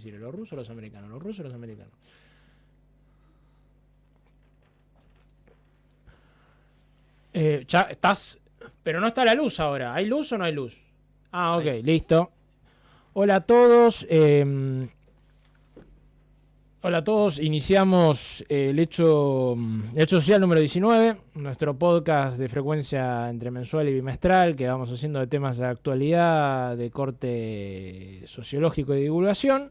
decir, los rusos o los americanos, los rusos o los americanos. Ya estás, pero no está la luz ahora. ¿Hay luz o no hay luz? Ah, ok, listo. Hola a todos. Hola a todos. Iniciamos el hecho social número 19, nuestro podcast de frecuencia entre mensual y bimestral que vamos haciendo de temas de actualidad, de corte sociológico y de divulgación.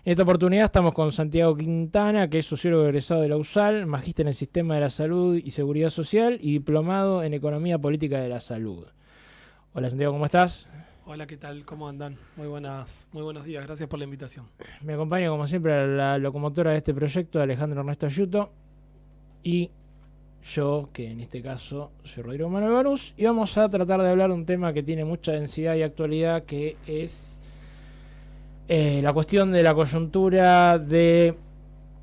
En esta oportunidad estamos con Santiago Quintana, que es sociólogo egresado de la USAL, magíster en el Sistema de la Salud y Seguridad Social y diplomado en Economía Política de la Salud. Hola Santiago, ¿cómo estás? Hola, ¿qué tal? ¿Cómo andan? Muy buenos días, gracias por la invitación. Me acompaña como siempre la locomotora de este proyecto, Alejandro Ernesto Ayuto, y yo, que en este caso soy Rodrigo Manuel Banús, y vamos a tratar de hablar de un tema que tiene mucha densidad y actualidad, que es la cuestión de la coyuntura de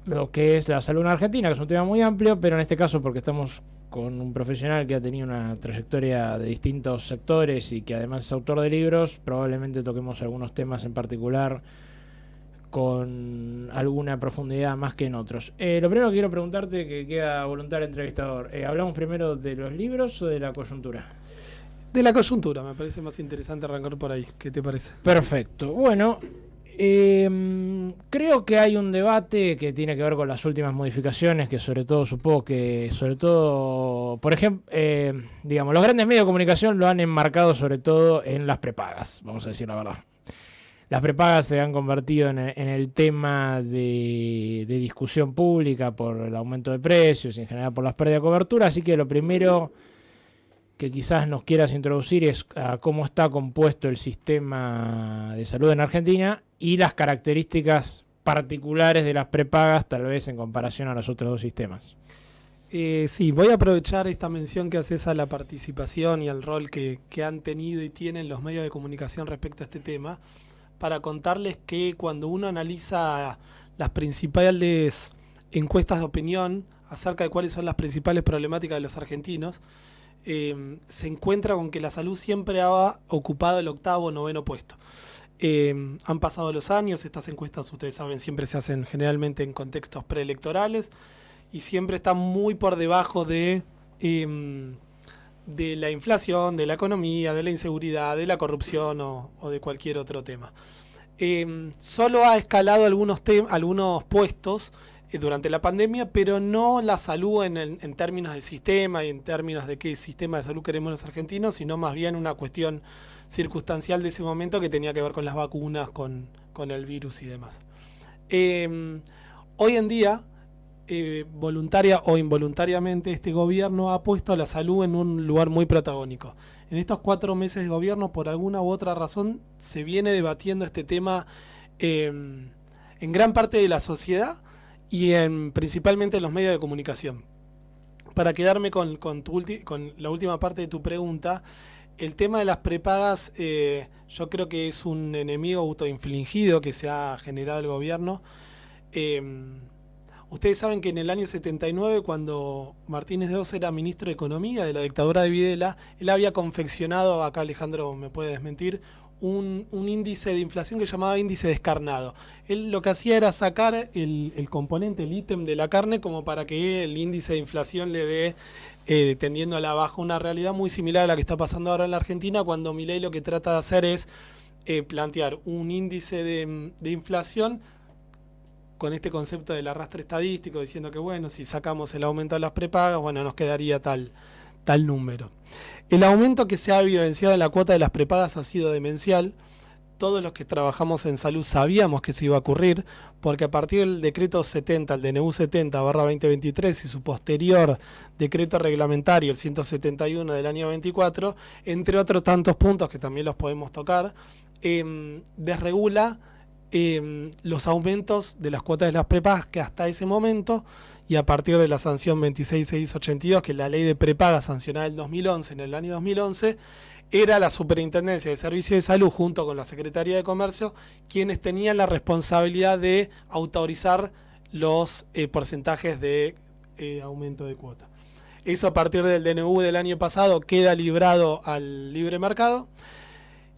lo que es la salud en Argentina, que es un tema muy amplio, pero en este caso porque estamos con un profesional que ha tenido una trayectoria de distintos sectores y que además es autor de libros, probablemente toquemos algunos temas en particular con alguna profundidad más que en otros. Lo primero que quiero preguntarte, que queda voluntario entrevistador, ¿hablamos primero de los libros o de la coyuntura? De la coyuntura, me parece más interesante arrancar por ahí. ¿Qué te parece? Perfecto. Bueno, creo que hay un debate que tiene que ver con las últimas modificaciones, que sobre todo, por ejemplo, digamos, los grandes medios de comunicación lo han enmarcado sobre todo en las prepagas, vamos a decir la verdad. Las prepagas se han convertido en el tema de discusión pública por el aumento de precios y en general por las pérdidas de cobertura, así que lo primero que quizás nos quieras introducir es a cómo está compuesto el sistema de salud en Argentina y las características particulares de las prepagas, tal vez en comparación a los otros dos sistemas. Sí, voy a aprovechar esta mención que haces a la participación y al rol que han tenido y tienen los medios de comunicación respecto a este tema, para contarles que cuando uno analiza las principales encuestas de opinión acerca de cuáles son las principales problemáticas de los argentinos, se encuentra con que la salud siempre ha ocupado el 8º o 9º puesto. Han pasado los años, estas encuestas, ustedes saben, siempre se hacen generalmente en contextos preelectorales y siempre están muy por debajo de la inflación, de la economía, de la inseguridad, de la corrupción o de cualquier otro tema. Solo ha escalado algunos puestos durante la pandemia, pero no la salud en términos de sistema y en términos de qué sistema de salud queremos los argentinos, sino más bien una cuestión circunstancial de ese momento que tenía que ver con las vacunas, con el virus y demás. Hoy en día, voluntaria o involuntariamente, este gobierno ha puesto a la salud en un lugar muy protagónico. En estos 4 meses de gobierno, por alguna u otra razón, se viene debatiendo este tema en gran parte de la sociedad y principalmente en los medios de comunicación. Para quedarme con la última parte de tu pregunta, el tema de las prepagas yo creo que es un enemigo autoinfligido que se ha generado el gobierno. Ustedes saben que en el año 79, cuando Martínez de Oz era ministro de Economía de la dictadura de Videla, él había confeccionado, acá Alejandro me puede desmentir, un índice de inflación que llamaba índice descarnado. Él lo que hacía era sacar el componente, el ítem de la carne, como para que el índice de inflación le dé, tendiendo a la baja, una realidad muy similar a la que está pasando ahora en la Argentina, cuando Milei lo que trata de hacer es plantear un índice de inflación con este concepto del arrastre estadístico, diciendo que bueno, si sacamos el aumento de las prepagas, bueno, nos quedaría tal número. El aumento que se ha evidenciado en la cuota de las prepagas ha sido demencial. Todos los que trabajamos en salud sabíamos que se iba a ocurrir, porque a partir del decreto 70, el DNU 70/2023 y su posterior decreto reglamentario, el 171 del año 24, entre otros tantos puntos que también los podemos tocar, desregula los aumentos de las cuotas de las prepagas que hasta ese momento, y a partir de la sanción 26682, que es la ley de prepagas sancionada en en el año 2011, era la Superintendencia de Servicios de Salud junto con la Secretaría de Comercio quienes tenían la responsabilidad de autorizar los porcentajes de aumento de cuota. Eso, a partir del DNU del año pasado, queda librado al libre mercado.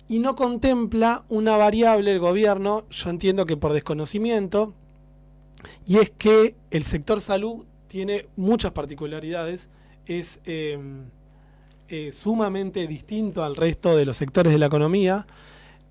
y no contempla una variable el gobierno, yo entiendo que por desconocimiento, y es que el sector salud tiene muchas particularidades, es sumamente distinto al resto de los sectores de la economía,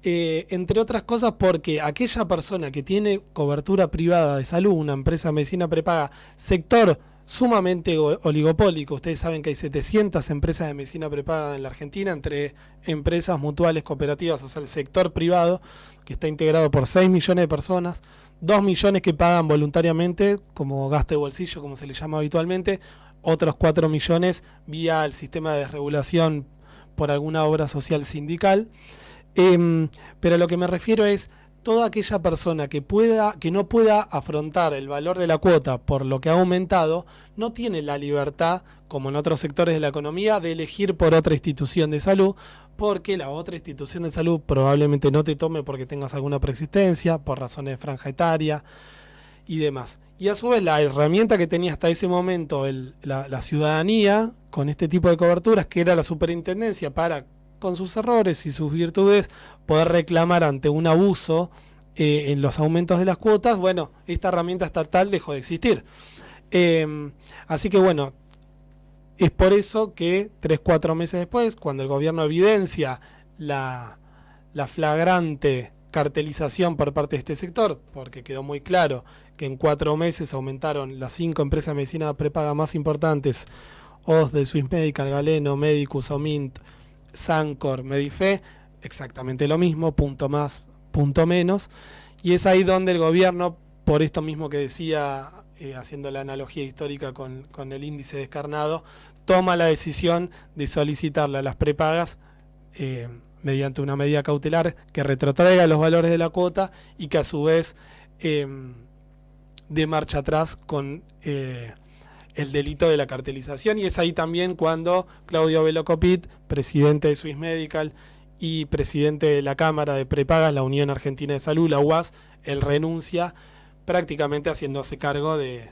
entre otras cosas porque aquella persona que tiene cobertura privada de salud, una empresa de medicina prepaga, sector sumamente oligopólico, ustedes saben que hay 700 empresas de medicina prepaga en la Argentina, entre empresas mutuales, cooperativas, o sea, el sector privado, que está integrado por 6 millones de personas, 2 millones que pagan voluntariamente, como gasto de bolsillo, como se le llama habitualmente, otros 4 millones vía el sistema de desregulación por alguna obra social sindical. Pero lo que me refiero es toda aquella persona que no pueda afrontar el valor de la cuota por lo que ha aumentado, no tiene la libertad, como en otros sectores de la economía, de elegir por otra institución de salud, porque la otra institución de salud probablemente no te tome porque tengas alguna preexistencia, por razones de franja etaria y demás. Y a su vez la herramienta que tenía hasta ese momento la ciudadanía con este tipo de coberturas, que era la superintendencia para, con sus errores y sus virtudes, poder reclamar ante un abuso en los aumentos de las cuotas, bueno, esta herramienta estatal dejó de existir. Así que bueno, es por eso que 3-4 meses después, cuando el gobierno evidencia la flagrante cartelización por parte de este sector, porque quedó muy claro que en 4 meses aumentaron las 5 empresas de medicina prepaga más importantes, OSDE, Swiss Medical, Galeno, Medicus, Omint, Sancor, Medife, exactamente lo mismo, punto más, punto menos, y es ahí donde el gobierno, por esto mismo que decía, haciendo la analogía histórica con el índice descarnado, toma la decisión de solicitarle a las prepagas mediante una medida cautelar que retrotraiga los valores de la cuota y que a su vez de marcha atrás con el delito de la cartelización. Y es ahí también cuando Claudio Velocopit, presidente de Swiss Medical y presidente de la Cámara de Prepagas, la Unión Argentina de Salud, la UAS, él renuncia, prácticamente haciéndose cargo de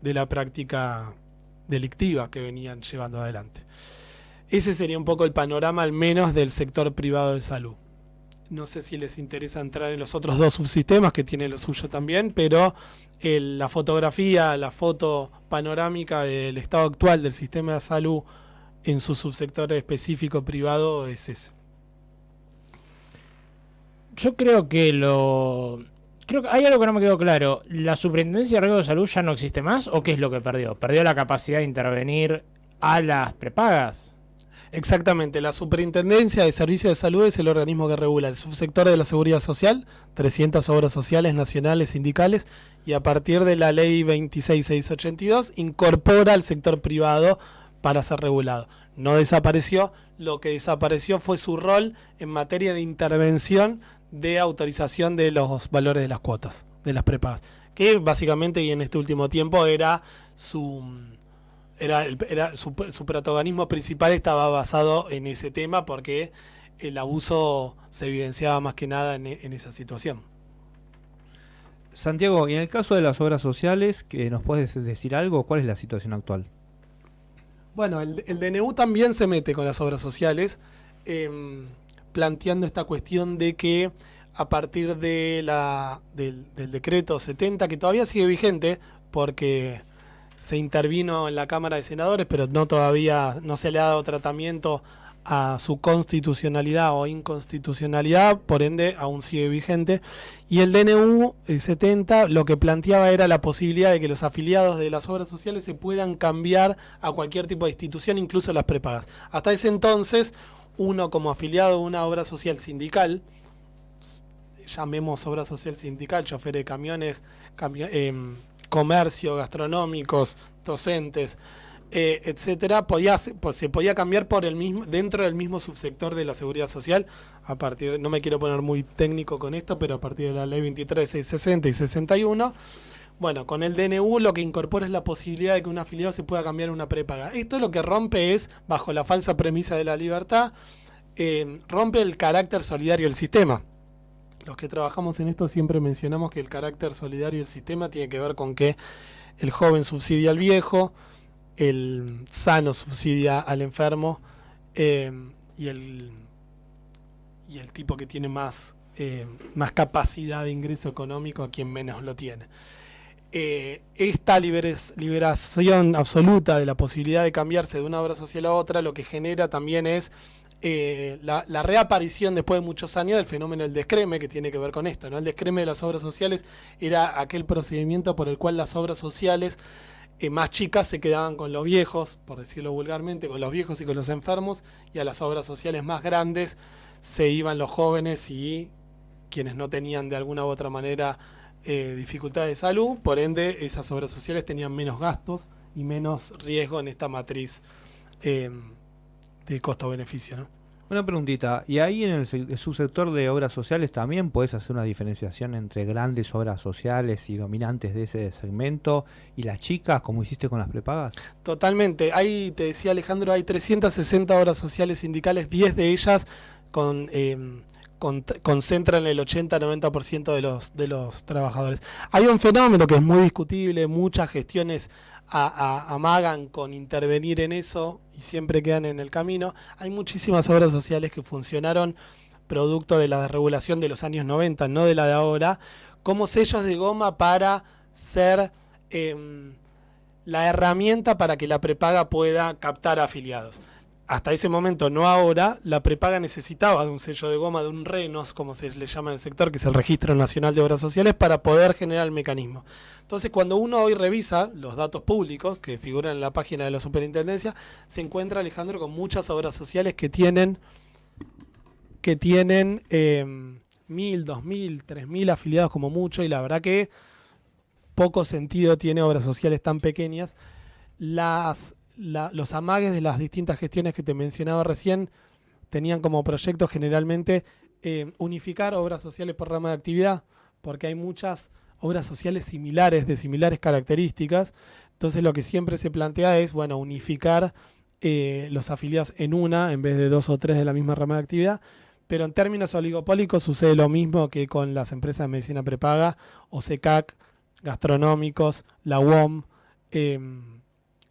la práctica delictiva que venían llevando adelante. Ese sería un poco el panorama, al menos del sector privado de salud. No sé si les interesa entrar en los otros dos subsistemas, que tiene lo suyo también, pero la fotografía, la foto panorámica del estado actual del sistema de salud en su subsector específico privado es ese. Yo creo que hay algo que no me quedó claro. ¿La Superintendencia de Riesgo de Salud ya no existe más o qué es lo que perdió? ¿Perdió la capacidad de intervenir a las prepagas? Exactamente, la Superintendencia de Servicios de Salud es el organismo que regula el subsector de la Seguridad Social, 300 obras sociales nacionales, sindicales, y a partir de la Ley 26682 incorpora al sector privado para ser regulado. No desapareció, lo que desapareció fue su rol en materia de intervención de autorización de los valores de las cuotas, de las prepagas, que básicamente y en este último tiempo era su protagonismo principal, estaba basado en ese tema porque el abuso se evidenciaba más que nada en esa situación. Santiago, y en el caso de las obras sociales, ¿que nos puedes decir algo? ¿Cuál es la situación actual? Bueno, el DNU también se mete con las obras sociales, planteando esta cuestión de que a partir de del decreto 70, que todavía sigue vigente porque se intervino en la Cámara de Senadores, pero todavía no se le ha dado tratamiento a su constitucionalidad o inconstitucionalidad, por ende aún sigue vigente. Y el DNU 70 lo que planteaba era la posibilidad de que los afiliados de las obras sociales se puedan cambiar a cualquier tipo de institución, incluso las prepagas. Hasta ese entonces, uno como afiliado de una obra social sindical, llamemos obra social sindical, chofer de camiones, comercio, gastronómicos, docentes, etcétera, se podía cambiar por dentro del mismo subsector de la seguridad social, no me quiero poner muy técnico con esto, pero a partir de la ley 23, 660 y 61, bueno, con el DNU lo que incorpora es la posibilidad de que un afiliado se pueda cambiar a una prepaga. Esto lo que rompe es, bajo la falsa premisa de la libertad, rompe el carácter solidario del sistema. Los que trabajamos en esto siempre mencionamos que el carácter solidario del sistema tiene que ver con que el joven subsidia al viejo, el sano subsidia al enfermo, y y el tipo que tiene más capacidad de ingreso económico a quien menos lo tiene. Esta liberación absoluta de la posibilidad de cambiarse de una obra social a otra, lo que genera también es la reaparición después de muchos años del fenómeno del descreme, que tiene que ver con esto, ¿no? El descreme de las obras sociales era aquel procedimiento por el cual las obras sociales más chicas se quedaban con los viejos, por decirlo vulgarmente, con los viejos y con los enfermos, y a las obras sociales más grandes se iban los jóvenes y quienes no tenían de alguna u otra manera dificultades de salud. Por ende, esas obras sociales tenían menos gastos y menos riesgo en esta matriz de costo-beneficio, ¿no? Una preguntita, ¿y ahí en el subsector de obras sociales también puedes hacer una diferenciación entre grandes obras sociales y dominantes de ese segmento y las chicas, como hiciste con las prepagas? Totalmente. Ahí te decía Alejandro, hay 360 obras sociales sindicales, 10 de ellas concentran el 80-90% de los trabajadores. Hay un fenómeno que es muy discutible, muchas gestiones amagan con intervenir en eso y siempre quedan en el camino. Hay muchísimas obras sociales que funcionaron producto de la desregulación de los años 90, no de la de ahora, como sellos de goma para ser la herramienta para que la prepaga pueda captar afiliados. Hasta ese momento, no ahora, la prepaga necesitaba de un sello de goma, de un RENOS, como se le llama en el sector, que es el Registro Nacional de Obras Sociales, para poder generar el mecanismo. Entonces, cuando uno hoy revisa los datos públicos que figuran en la página de la superintendencia, se encuentra, Alejandro, con muchas obras sociales que tienen 1.000, 2.000, 3.000 afiliados como mucho, y la verdad que poco sentido tiene obras sociales tan pequeñas. Los amagues de las distintas gestiones que te mencionaba recién tenían como proyecto generalmente unificar obras sociales por rama de actividad, porque hay muchas obras sociales similares, de similares características. Entonces lo que siempre se plantea es, bueno, unificar los afiliados en una, en vez de 2 o 3 de la misma rama de actividad. Pero en términos oligopólicos sucede lo mismo que con las empresas de medicina prepaga, OSECAC, gastronómicos, la UOM,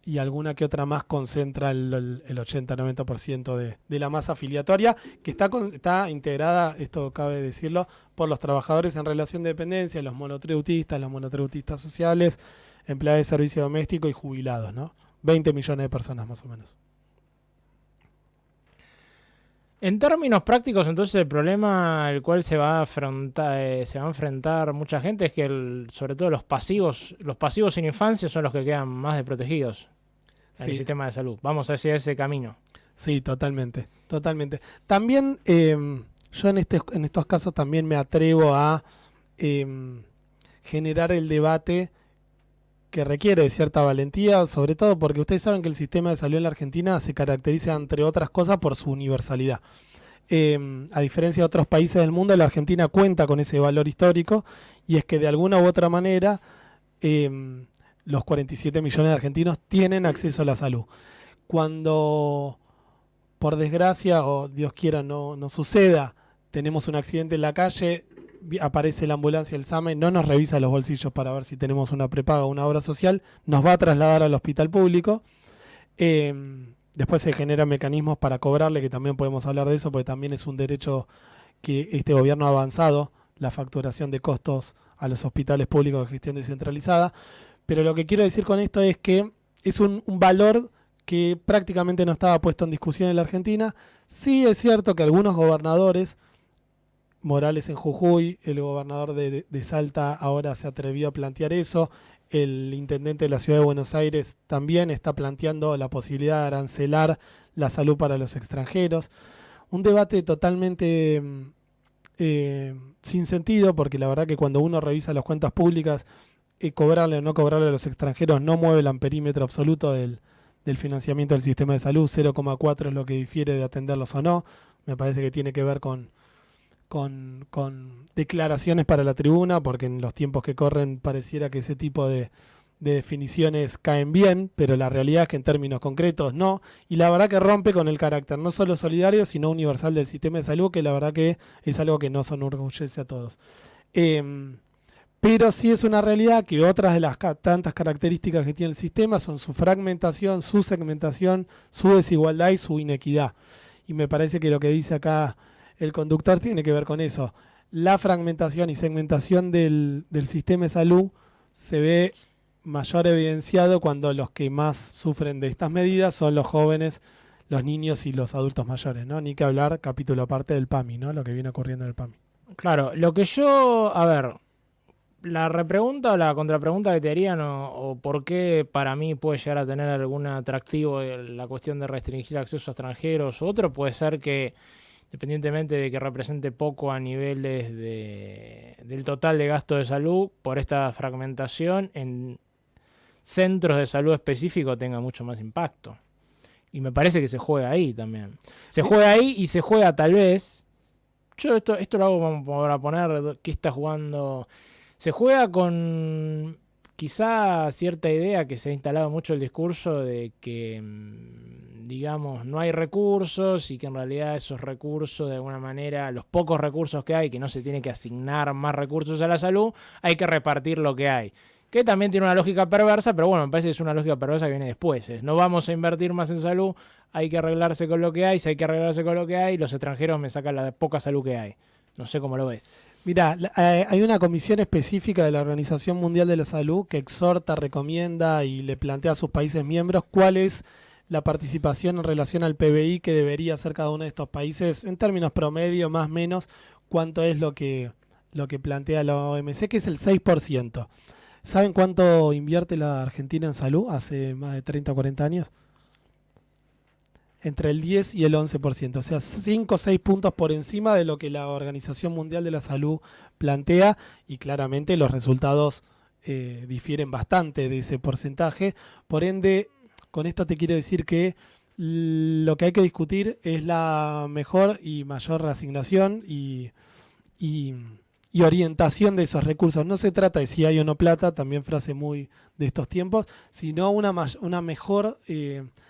y alguna que otra más concentra el 80-90% de la masa afiliatoria, que está integrada, esto cabe decirlo, por los trabajadores en relación de dependencia, los monotributistas sociales, empleados de servicio doméstico y jubilados, ¿no? 20 millones de personas más o menos. En términos prácticos, entonces, el problema al cual se va a enfrentar mucha gente es que sobre todo los pasivos sin infancia son los que quedan más desprotegidos en el sistema de salud. Vamos hacia ese camino. Sí, totalmente. También yo en estos casos también me atrevo a generar el debate que requiere de cierta valentía, sobre todo porque ustedes saben que el sistema de salud en la Argentina se caracteriza, entre otras cosas, por su universalidad. A diferencia de otros países del mundo, la Argentina cuenta con ese valor histórico, y es que de alguna u otra manera los 47 millones de argentinos tienen acceso a la salud. Cuando, por desgracia, o Dios quiera no suceda, tenemos un accidente en la calle, aparece la ambulancia, el SAME, no nos revisa los bolsillos para ver si tenemos una prepaga o una obra social, nos va a trasladar al hospital público. Después se generan mecanismos para cobrarle, que también podemos hablar de eso, porque también es un derecho que este gobierno ha avanzado, la facturación de costos a los hospitales públicos de gestión descentralizada. Pero lo que quiero decir con esto es que es un valor que prácticamente no estaba puesto en discusión en la Argentina. Sí es cierto que algunos gobernadores, Morales en Jujuy, el gobernador de Salta ahora se atrevió a plantear eso, el intendente de la ciudad de Buenos Aires también está planteando la posibilidad de arancelar la salud para los extranjeros. Un debate totalmente sin sentido, porque la verdad que cuando uno revisa las cuentas públicas, cobrarle o no cobrarle a los extranjeros no mueve el amperímetro absoluto del financiamiento del sistema de salud. 0,4 es lo que difiere de atenderlos o no. Me parece que tiene que ver con declaraciones para la tribuna, porque en los tiempos que corren pareciera que ese tipo de definiciones caen bien, pero la realidad es que en términos concretos no, y la verdad que rompe con el carácter no solo solidario, sino universal del sistema de salud, que la verdad que es algo que nos enorgullece a todos. Pero sí es una realidad que otras de las tantas características que tiene el sistema son su fragmentación, su segmentación, su desigualdad y su inequidad. Y me parece que lo que dice acá el conductor tiene que ver con eso. La fragmentación y segmentación del sistema de salud se ve mayor evidenciado cuando los que más sufren de estas medidas son los jóvenes, los niños y los adultos mayores, ¿no? Ni que hablar, capítulo aparte del PAMI, ¿no? Lo que viene ocurriendo en el PAMI. Claro, lo que yo, a ver, la repregunta o la contrapregunta que te harían o por qué para mí puede llegar a tener algún atractivo la cuestión de restringir acceso a extranjeros u otro, puede ser que, independientemente de que represente poco a niveles del total de gasto de salud, por esta fragmentación en centros de salud específicos tenga mucho más impacto. Y me parece que se juega ahí también. Se juega ahí y se juega tal vez... Yo esto lo hago para poner qué está jugando... Se juega con quizá cierta idea que se ha instalado mucho el discurso de que, digamos, no hay recursos y que en realidad esos recursos, de alguna manera, los pocos recursos que hay, que no se tiene que asignar más recursos a la salud, hay que repartir lo que hay. Que también tiene una lógica perversa, pero bueno, me parece que es una lógica perversa que viene después. No vamos a invertir más en salud, hay que arreglarse con lo que hay, si hay que arreglarse con lo que hay, los extranjeros me sacan la poca salud que hay. No sé cómo lo ves. Mirá, hay una comisión específica de la Organización Mundial de la Salud que exhorta, recomienda y le plantea a sus países miembros cuál es la participación en relación al PBI que debería hacer cada uno de estos países, en términos promedio, más o menos, cuánto es lo que plantea la OMC, que es el 6%. ¿Saben cuánto invierte la Argentina en salud hace más de 30 o 40 años? Entre el 10 y el 11%, o sea, 5 o 6 puntos por encima de lo que la Organización Mundial de la Salud plantea, y claramente los resultados difieren bastante de ese porcentaje. Por ende, con esto te quiero decir que lo que hay que discutir es la mejor y mayor reasignación y orientación de esos recursos. No se trata de si hay o no plata, también frase muy de estos tiempos, sino una mejor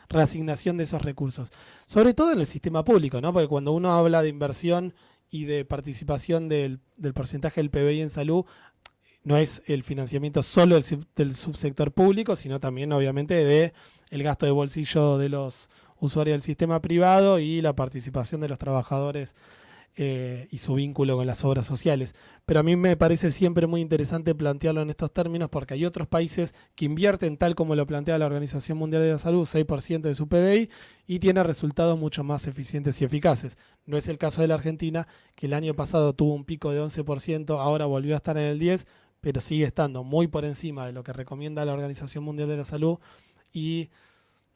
reasignación de esos recursos. Sobre todo en el sistema público, ¿no? Porque cuando uno habla de inversión y de participación del porcentaje del PBI en salud, no es el financiamiento solo del subsector público, sino también obviamente de el gasto de bolsillo de los usuarios del sistema privado y la participación de los trabajadores y su vínculo con las obras sociales. Pero a mí me parece siempre muy interesante plantearlo en estos términos porque hay otros países que invierten tal como lo plantea la Organización Mundial de la Salud, 6% de su PBI, y tiene resultados mucho más eficientes y eficaces. No es el caso de la Argentina, que el año pasado tuvo un pico de 11%, ahora volvió a estar en el 10%, pero sigue estando muy por encima de lo que recomienda la Organización Mundial de la Salud y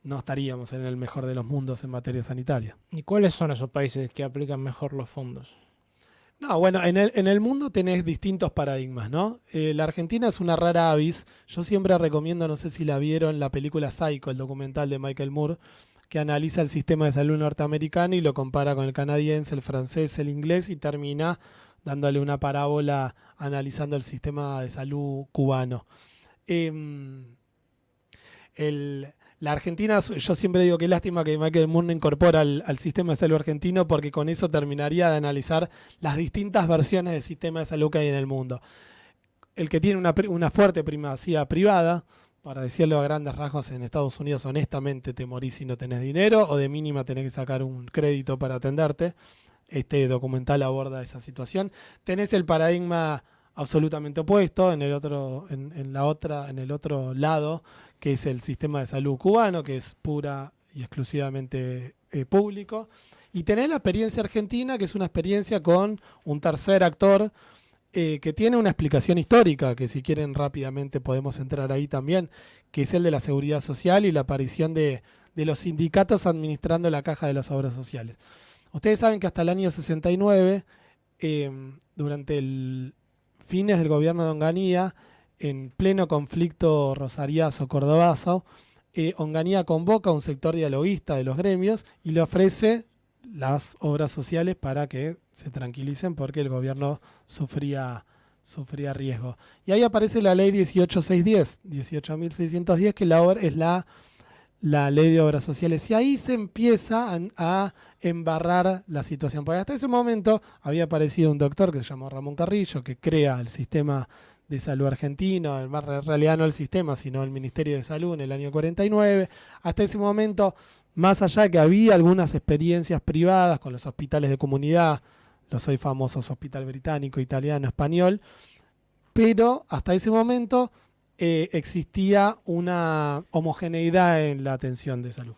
no estaríamos en el mejor de los mundos en materia sanitaria. ¿Y cuáles son esos países que aplican mejor los fondos? No, bueno, en el mundo tenés distintos paradigmas, ¿no? La Argentina es una rara avis. Yo siempre recomiendo, no sé si la vieron, la película Psycho, el documental de Michael Moore, que analiza el sistema de salud norteamericano y lo compara con el canadiense, el francés, el inglés y termina dándole una parábola analizando el sistema de salud cubano. La Argentina, yo siempre digo que lástima que Michael Moore no incorpora al sistema de salud argentino porque con eso terminaría de analizar las distintas versiones del sistema de salud que hay en el mundo. El que tiene una fuerte primacía privada, para decirlo a grandes rasgos, en Estados Unidos honestamente te morís si no tenés dinero o de mínima tenés que sacar un crédito para atenderte. Este documental aborda esa situación. Tenés el paradigma absolutamente opuesto en el otro lado, que es el sistema de salud cubano, que es pura y exclusivamente público, y tenés la experiencia argentina, que es una experiencia con un tercer actor que tiene una explicación histórica, que si quieren rápidamente podemos entrar ahí también, que es el de la seguridad social y la aparición de los sindicatos administrando la caja de las obras sociales. Ustedes saben que hasta el año 69, durante el fines del gobierno de Onganía, en pleno conflicto rosariazo-cordobazo, Onganía convoca a un sector dialoguista de los gremios y le ofrece las obras sociales para que se tranquilicen porque el gobierno sufría riesgo. Y ahí aparece la ley 18.610, que es la ley de obras sociales. Y ahí se empieza a embarrar la situación. Porque hasta ese momento había aparecido un doctor que se llamó Ramón Carrillo, que crea el sistema de salud argentino, en realidad no el sistema, sino el Ministerio de Salud en el año 49. Hasta ese momento, más allá de que había algunas experiencias privadas con los hospitales de comunidad, los hoy famosos Hospital Británico, Italiano, Español, pero hasta ese momento existía una homogeneidad en la atención de salud.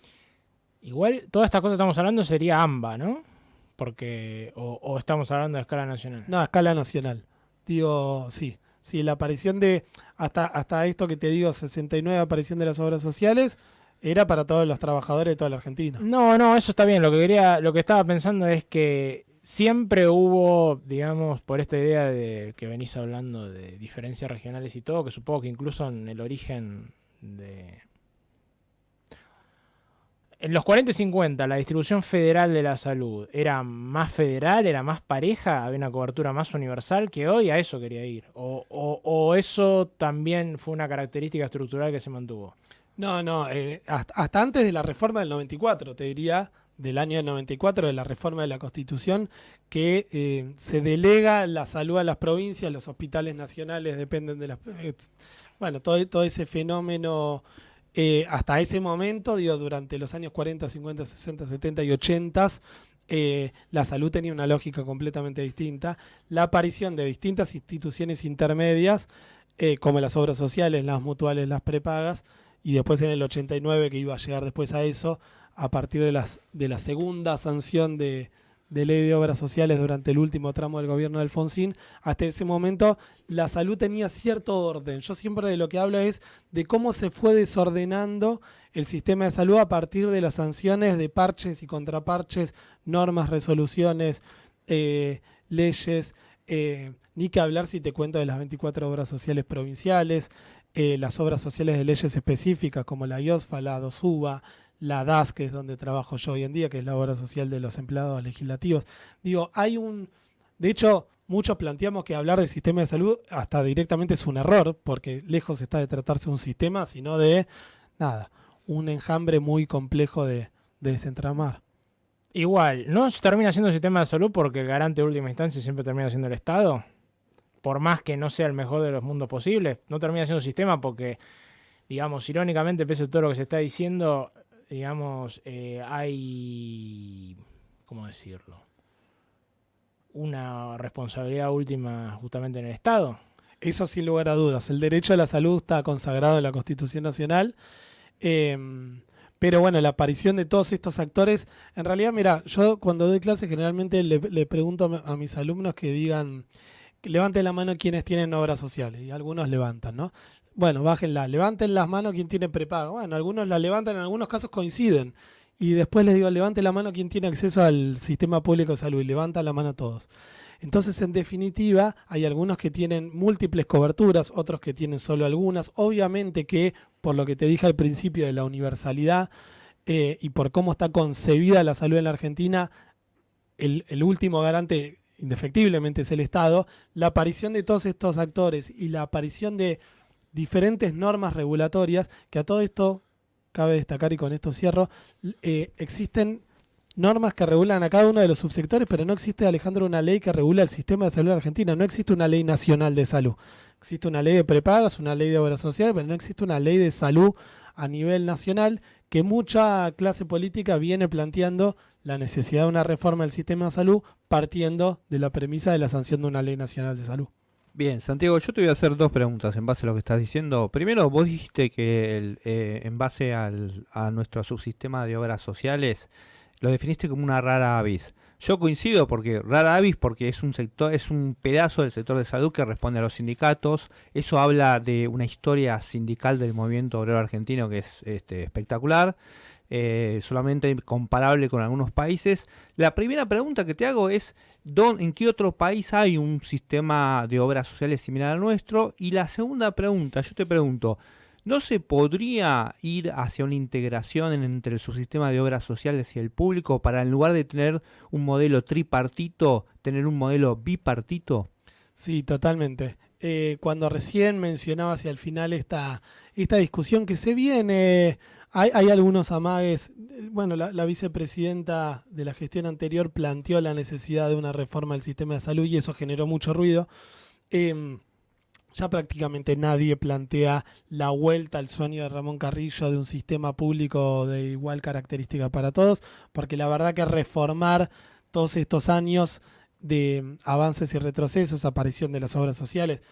Igual, todas estas cosas que estamos hablando sería AMBA, ¿no? Porque, o estamos hablando de escala nacional. No, a escala nacional. Digo, sí. Sí, la aparición de, hasta esto que te digo, 69 aparición de las obras sociales, era para todos los trabajadores de toda la Argentina. No, eso está bien. Lo que estaba pensando es que siempre hubo, digamos, por esta idea de que venís hablando de diferencias regionales y todo, que supongo que incluso en el origen de... En los 40 y 50, la distribución federal de la salud era más federal, era más pareja, había una cobertura más universal que hoy, a eso quería ir. O eso también fue una característica estructural que se mantuvo. No, hasta antes de la reforma del 94, te diría, del año 94, de la reforma de la Constitución, que se delega la salud a las provincias, los hospitales nacionales dependen de las... bueno, todo ese fenómeno... hasta ese momento, digo, durante los años 40, 50, 60, 70 y 80, la salud tenía una lógica completamente distinta. La aparición de distintas instituciones intermedias, como las obras sociales, las mutuales, las prepagas, y después en el 89, que iba a llegar después a eso, a partir de la segunda sanción de ley de obras sociales durante el último tramo del gobierno de Alfonsín, hasta ese momento la salud tenía cierto orden. Yo siempre de lo que hablo es de cómo se fue desordenando el sistema de salud a partir de las sanciones de parches y contraparches, normas, resoluciones, leyes, ni que hablar si te cuento de las 24 obras sociales provinciales, las obras sociales de leyes específicas como la IOSFA, la DOSUBA, la DAS, que es donde trabajo yo hoy en día, que es la obra social de los empleados legislativos. Digo, de hecho, muchos planteamos que hablar del sistema de salud hasta directamente es un error, porque lejos está de tratarse de un sistema, sino de, un enjambre muy complejo de desentramar. Igual, no se termina siendo el sistema de salud porque el garante de última instancia siempre termina siendo el Estado. Por más que no sea el mejor de los mundos posibles, no termina siendo un sistema porque, digamos, irónicamente, pese a todo lo que se está diciendo, digamos, hay, ¿cómo decirlo? Una responsabilidad última justamente en el Estado. Eso sin lugar a dudas. El derecho a la salud está consagrado en la Constitución Nacional. Pero bueno, la aparición de todos estos actores, en realidad, mira, yo cuando doy clases generalmente le pregunto a mis alumnos que digan, que levanten la mano quienes tienen obras sociales, y algunos levantan, ¿no? Bueno, bájenla, levanten las manos quien tiene prepago. Bueno, algunos la levantan, en algunos casos coinciden. Y después les digo, levante la mano quien tiene acceso al sistema público de salud, y levantan la mano todos. Entonces, en definitiva, hay algunos que tienen múltiples coberturas, otros que tienen solo algunas. Obviamente que, por lo que te dije al principio de la universalidad y por cómo está concebida la salud en la Argentina, el último garante indefectiblemente es el Estado. La aparición de todos estos actores y la aparición de diferentes normas regulatorias, que a todo esto, cabe destacar y con esto cierro, existen normas que regulan a cada uno de los subsectores, pero no existe, Alejandro, una ley que regula el sistema de salud en Argentina. No existe una ley nacional de salud. Existe una ley de prepagas, una ley de obras sociales, pero no existe una ley de salud a nivel nacional, que mucha clase política viene planteando la necesidad de una reforma del sistema de salud partiendo de la premisa de la sanción de una ley nacional de salud. Bien, Santiago, yo te voy a hacer dos preguntas en base a lo que estás diciendo. Primero, vos dijiste que en base a nuestro subsistema de obras sociales, lo definiste como una rara avis. Yo coincido porque rara avis porque es un sector, es un pedazo del sector de salud que responde a los sindicatos. Eso habla de una historia sindical del movimiento obrero argentino que es espectacular, solamente comparable con algunos países. La primera pregunta que te hago es ¿en qué otro país hay un sistema de obras sociales similar al nuestro? Y la segunda pregunta, yo te pregunto, ¿no se podría ir hacia una integración entre el subsistema de obras sociales y el público para, en lugar de tener un modelo tripartito, tener un modelo bipartito? Sí, totalmente. Cuando recién mencionaba hacia el final esta discusión que se viene, hay algunos amagues. Bueno, la vicepresidenta de la gestión anterior planteó la necesidad de una reforma del sistema de salud y eso generó mucho ruido. Ya prácticamente nadie plantea la vuelta al sueño de Ramón Carrillo de un sistema público de igual característica para todos, porque la verdad que reformar todos estos años de avances y retrocesos, aparición de las obras sociales.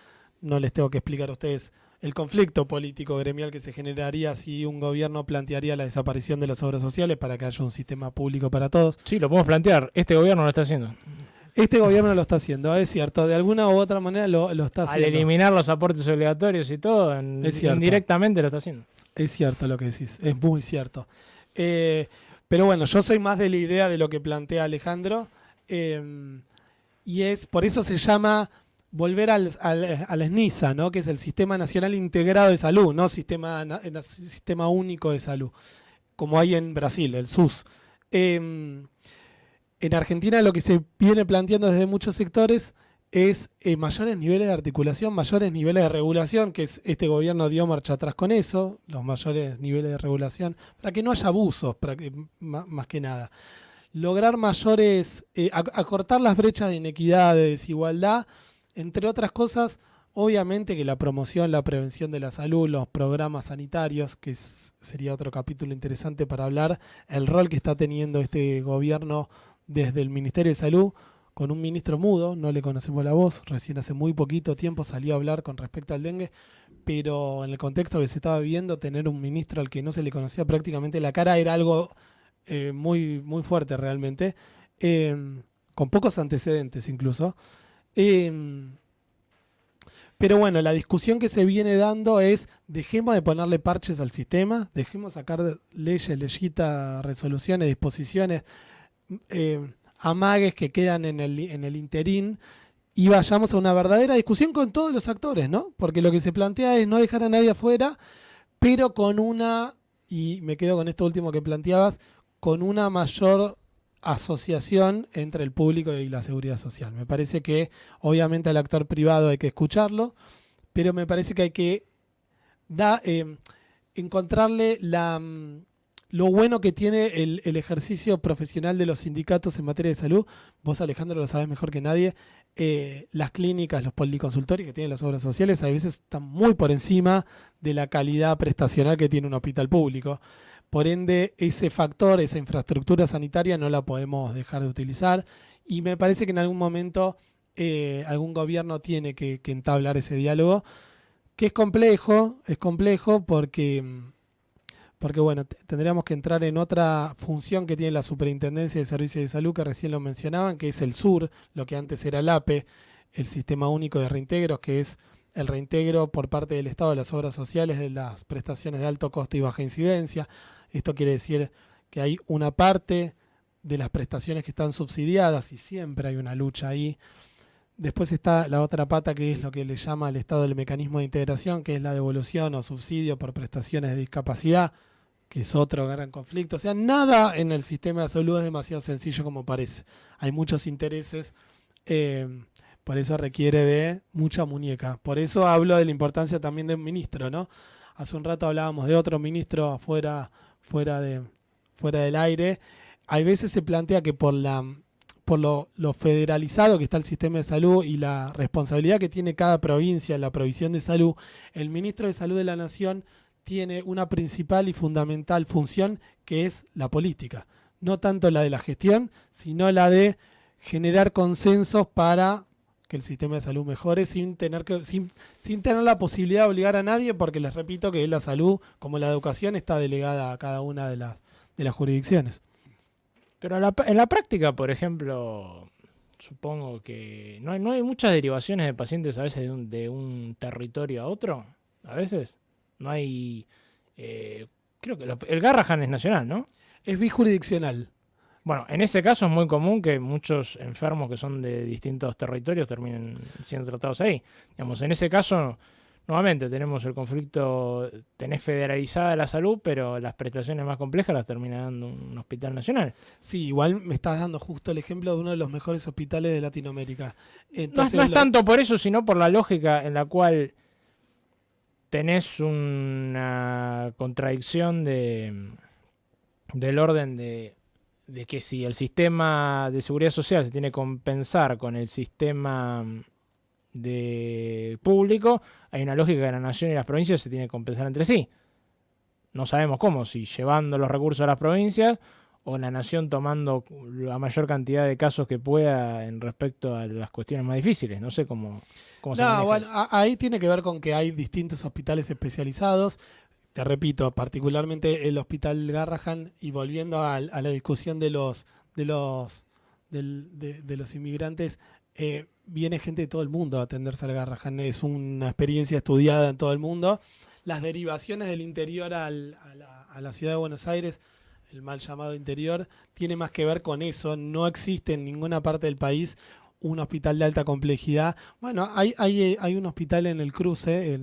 No les tengo que explicar a ustedes el conflicto político gremial que se generaría si un gobierno plantearía la desaparición de las obras sociales para que haya un sistema público para todos. Sí, lo podemos plantear. Este gobierno lo está haciendo. Este gobierno lo está haciendo, es cierto, de alguna u otra manera lo está Al haciendo. eliminar los aportes obligatorios y todo, Es cierto. indirectamente lo está haciendo. Es cierto lo que decís, es muy cierto. Pero bueno, yo soy más de la idea de lo que plantea Alejandro, y es por eso se llama volver al SNISA, ¿no? Que es el Sistema Nacional Integrado de Salud, no sistema único de salud, como hay en Brasil, el SUS. En Argentina lo que se viene planteando desde muchos sectores es mayores niveles de articulación, mayores niveles de regulación, que este gobierno dio marcha atrás con eso, los mayores niveles de regulación, para que no haya abusos, más que nada. Lograr mayores, acortar las brechas de inequidad, de desigualdad, entre otras cosas, obviamente que la promoción, la prevención de la salud, los programas sanitarios, que sería otro capítulo interesante para hablar, el rol que está teniendo este gobierno desde el Ministerio de Salud, con un ministro mudo, no le conocemos la voz, recién hace muy poquito tiempo salió a hablar con respecto al dengue, pero en el contexto que se estaba viviendo, tener un ministro al que no se le conocía prácticamente la cara era algo muy, muy fuerte realmente, con pocos antecedentes incluso. Pero bueno, la discusión que se viene dando es, dejemos de ponerle parches al sistema, dejemos sacar leyes, leyitas, resoluciones, disposiciones, amagues que quedan en el interín, y vayamos a una verdadera discusión con todos los actores, ¿no? Porque lo que se plantea es no dejar a nadie afuera, pero con una, y me quedo con esto último que planteabas, con una mayor asociación entre el público y la seguridad social. Me parece que obviamente al actor privado hay que escucharlo, pero me parece que hay que encontrarle lo bueno que tiene el ejercicio profesional de los sindicatos en materia de salud. Vos, Alejandro, lo sabés mejor que nadie. Las clínicas, los policonsultorios que tienen las obras sociales a veces están muy por encima de la calidad prestacional que tiene un hospital público. Por ende, ese factor, esa infraestructura sanitaria no la podemos dejar de utilizar, y me parece que en algún momento algún gobierno tiene que entablar ese diálogo, que es complejo porque bueno, tendríamos que entrar en otra función que tiene la Superintendencia de Servicios de Salud, que recién lo mencionaban, que es el SUR, lo que antes era el APE, el Sistema Único de Reintegros, que es el reintegro por parte del Estado de las obras sociales de las prestaciones de alto costo y baja incidencia. Esto quiere decir que hay una parte de las prestaciones que están subsidiadas, y siempre hay una lucha ahí. Después está la otra pata, que es lo que le llama el Estado del mecanismo de integración, que es la devolución o subsidio por prestaciones de discapacidad, que es otro gran conflicto. O sea, nada en el sistema de salud es demasiado sencillo como parece. Hay muchos intereses, por eso requiere de mucha muñeca. Por eso hablo de la importancia también de un ministro, ¿no? Hace un rato hablábamos de otro ministro fuera del aire. Hay veces se plantea que por lo federalizado que está el sistema de salud y la responsabilidad que tiene cada provincia en la provisión de salud, el ministro de Salud de la Nación tiene una principal y fundamental función, que es la política. No tanto la de la gestión, sino la de generar consensos para que el sistema de salud mejore sin tener la posibilidad de obligar a nadie, porque les repito que la salud, como la educación, está delegada a cada una de las jurisdicciones. Pero en la práctica, por ejemplo, supongo que no hay muchas derivaciones de pacientes a veces de un territorio a otro. A veces no hay... creo que el Garrahan es nacional, ¿no? Es bijurisdiccional. Bueno, en ese caso es muy común que muchos enfermos que son de distintos territorios terminen siendo tratados ahí. Digamos, en ese caso, nuevamente tenemos el conflicto, tenés federalizada la salud, pero las prestaciones más complejas las termina dando un hospital nacional. Sí, igual me estás dando justo el ejemplo de uno de los mejores hospitales de Latinoamérica. Entonces, no es tanto por eso, sino por la lógica en la cual tenés una contradicción del orden de que si el sistema de seguridad social se tiene que compensar con el sistema de público, hay una lógica que la nación y las provincias se tienen que compensar entre sí. No sabemos cómo, si llevando los recursos a las provincias o la nación tomando la mayor cantidad de casos que pueda en respecto a las cuestiones más difíciles. No sé cómo se No, maneja bueno, eso. ahí tiene que ver con que hay distintos hospitales especializados. Te repito, particularmente el Hospital Garrahan, y volviendo a la discusión de los inmigrantes, viene gente de todo el mundo a atenderse al Garrahan. Es una experiencia estudiada en todo el mundo. Las derivaciones del interior a la ciudad de Buenos Aires, el mal llamado interior, tiene más que ver con eso. No existe en ninguna parte del país un hospital de alta complejidad. Bueno, hay un hospital en el cruce,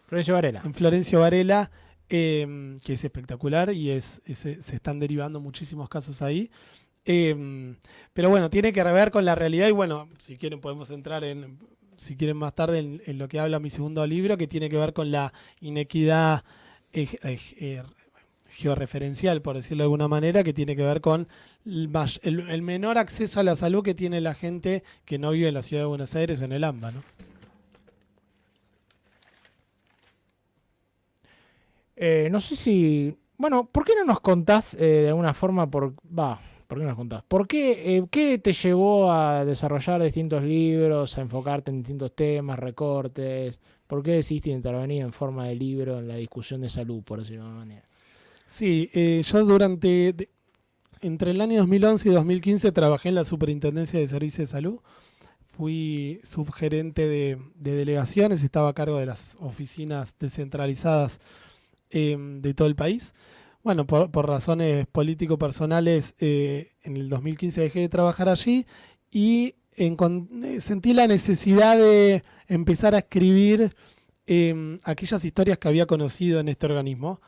Florencio Varela. en Florencio Varela, que es espectacular y se están derivando muchísimos casos ahí. Pero bueno, tiene que ver con la realidad y bueno, si quieren podemos entrar si quieren más tarde en lo que habla mi segundo libro, que tiene que ver con la inequidad georreferencial, por decirlo de alguna manera, que tiene que ver con el menor acceso a la salud que tiene la gente que no vive en la ciudad de Buenos Aires o en el AMBA, ¿no? No sé si... Bueno, ¿por qué no nos contás de alguna forma ¿por qué no nos contás? ¿Qué te llevó a desarrollar distintos libros, a enfocarte en distintos temas, recortes? ¿Por qué decidiste intervenir en forma de libro en la discusión de salud, por decirlo de alguna manera? Sí, yo entre el año 2011 y 2015 trabajé en la Superintendencia de Servicios de Salud. Fui subgerente de delegaciones, estaba a cargo de las oficinas descentralizadas de todo el país. Bueno, por razones político-personales, en el 2015 dejé de trabajar allí y sentí la necesidad de empezar a escribir aquellas historias que había conocido en este organismo.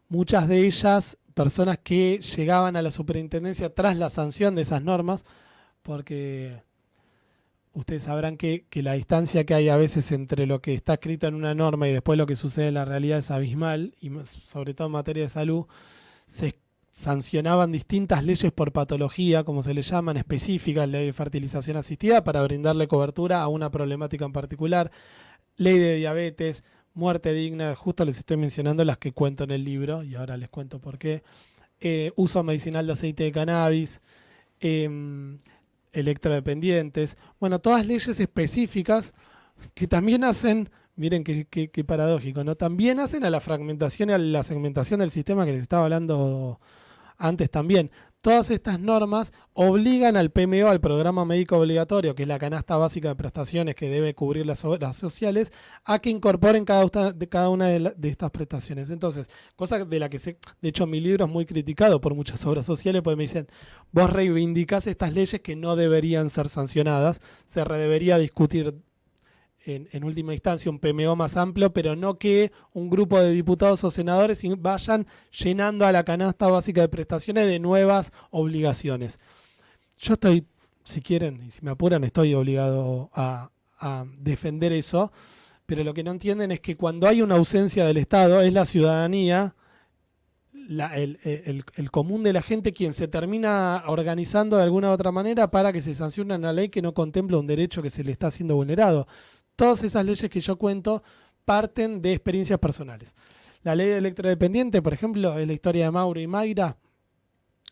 Muchas de ellas, personas que llegaban a la superintendencia tras la sanción de esas normas, porque ustedes sabrán que la distancia que hay a veces entre lo que está escrito en una norma y después lo que sucede en la realidad es abismal, y sobre todo en materia de salud, se sancionaban distintas leyes por patología, como se le llaman, específicas, ley de fertilización asistida, para brindarle cobertura a una problemática en particular, ley de diabetes, muerte digna, justo les estoy mencionando las que cuento en el libro, y ahora les cuento por qué, uso medicinal de aceite de cannabis, electrodependientes, bueno, todas leyes específicas que también hacen, miren qué paradójico, ¿no? También hacen a la fragmentación y a la segmentación del sistema que les estaba hablando antes también. Todas estas normas obligan al PMO, al programa médico obligatorio, que es la canasta básica de prestaciones que debe cubrir las obras sociales, a que incorporen cada una de estas prestaciones. Entonces, cosa de la que de hecho mi libro es muy criticado por muchas obras sociales, porque me dicen, vos reivindicás estas leyes que no deberían ser sancionadas, se debería discutir en última instancia un PMO más amplio, pero no que un grupo de diputados o senadores vayan llenando a la canasta básica de prestaciones de nuevas obligaciones. Yo estoy, si quieren, y si me apuran, estoy obligado a defender eso, pero lo que no entienden es que cuando hay una ausencia del Estado es la ciudadanía, el común de la gente, quien se termina organizando de alguna u otra manera para que se sancione una ley que no contempla un derecho que se le está siendo vulnerado. Todas esas leyes que yo cuento parten de experiencias personales. La ley de electrodependiente, por ejemplo, es la historia de Mauro y Mayra,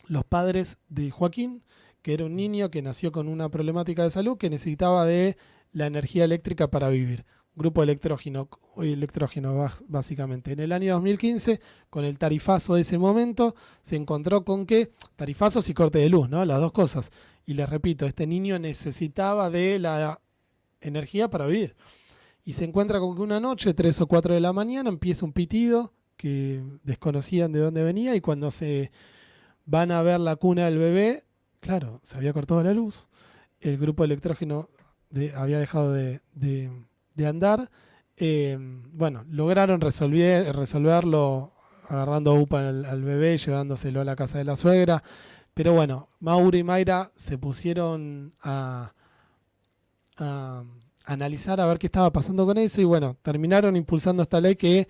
los padres de Joaquín, que era un niño que nació con una problemática de salud que necesitaba de la energía eléctrica para vivir. Grupo electrógeno básicamente. En el año 2015, con el tarifazo de ese momento, se encontró con que, tarifazos y corte de luz, ¿no? Las dos cosas. Y les repito, este niño necesitaba de la energía para vivir. Y se encuentra con que una noche, 3 o 4 de la mañana, empieza un pitido que desconocían de dónde venía, y cuando se van a ver la cuna del bebé, claro, se había cortado la luz, el grupo electrógeno había dejado de andar. Bueno, lograron resolverlo agarrando UPA al bebé y llevándoselo a la casa de la suegra. Pero bueno, Mauro y Mayra se pusieron a analizar a ver qué estaba pasando con eso, y bueno, terminaron impulsando esta ley que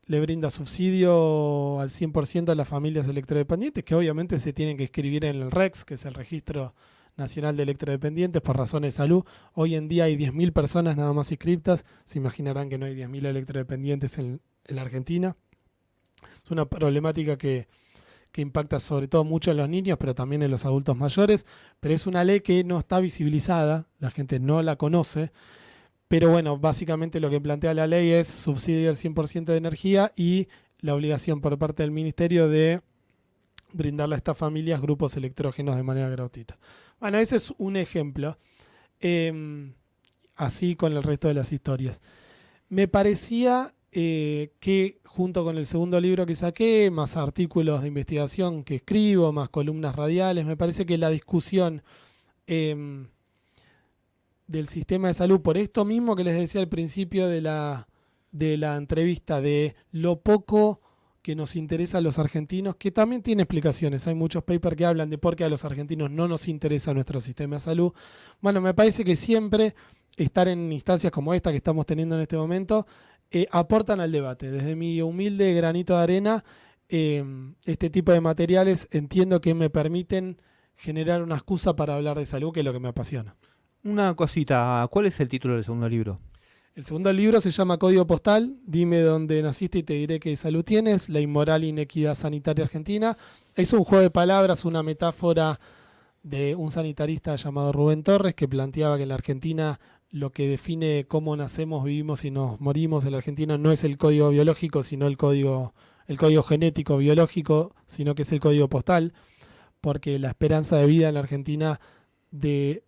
le brinda subsidio al 100% a las familias electrodependientes, que obviamente se tienen que inscribir en el REX, que es el Registro Nacional de Electrodependientes, por razones de salud. Hoy en día hay 10.000 personas nada más inscriptas. Se imaginarán que no hay 10.000 electrodependientes en la Argentina. Es una problemática que impacta sobre todo mucho en los niños, pero también en los adultos mayores. Pero es una ley que no está visibilizada, la gente no la conoce. Pero bueno, básicamente lo que plantea la ley es subsidio del 100% de energía y la obligación por parte del ministerio de brindarle a estas familias grupos electrógenos de manera gratuita. Bueno, ese es un ejemplo. Así con el resto de las historias. Me parecía que junto con el segundo libro que saqué, más artículos de investigación que escribo, más columnas radiales, me parece que la discusión del sistema de salud, por esto mismo que les decía al principio de la entrevista, de lo poco que nos interesa a los argentinos, que también tiene explicaciones. Hay muchos papers que hablan de por qué a los argentinos no nos interesa nuestro sistema de salud. Bueno, me parece que siempre estar en instancias como esta que estamos teniendo en este momento aportan al debate. Desde mi humilde granito de arena, este tipo de materiales entiendo que me permiten generar una excusa para hablar de salud, que es lo que me apasiona. Una cosita, ¿cuál es el título del segundo libro? El segundo libro se llama Código Postal, dime dónde naciste y te diré qué salud tienes, la inmoral inequidad sanitaria argentina. Es un juego de palabras, una metáfora de un sanitarista llamado Rubén Torres, que planteaba que en la Argentina lo que define cómo nacemos, vivimos y nos morimos en la Argentina no es el código biológico, sino el código genético biológico, sino que es el código postal, porque la esperanza de vida en la Argentina de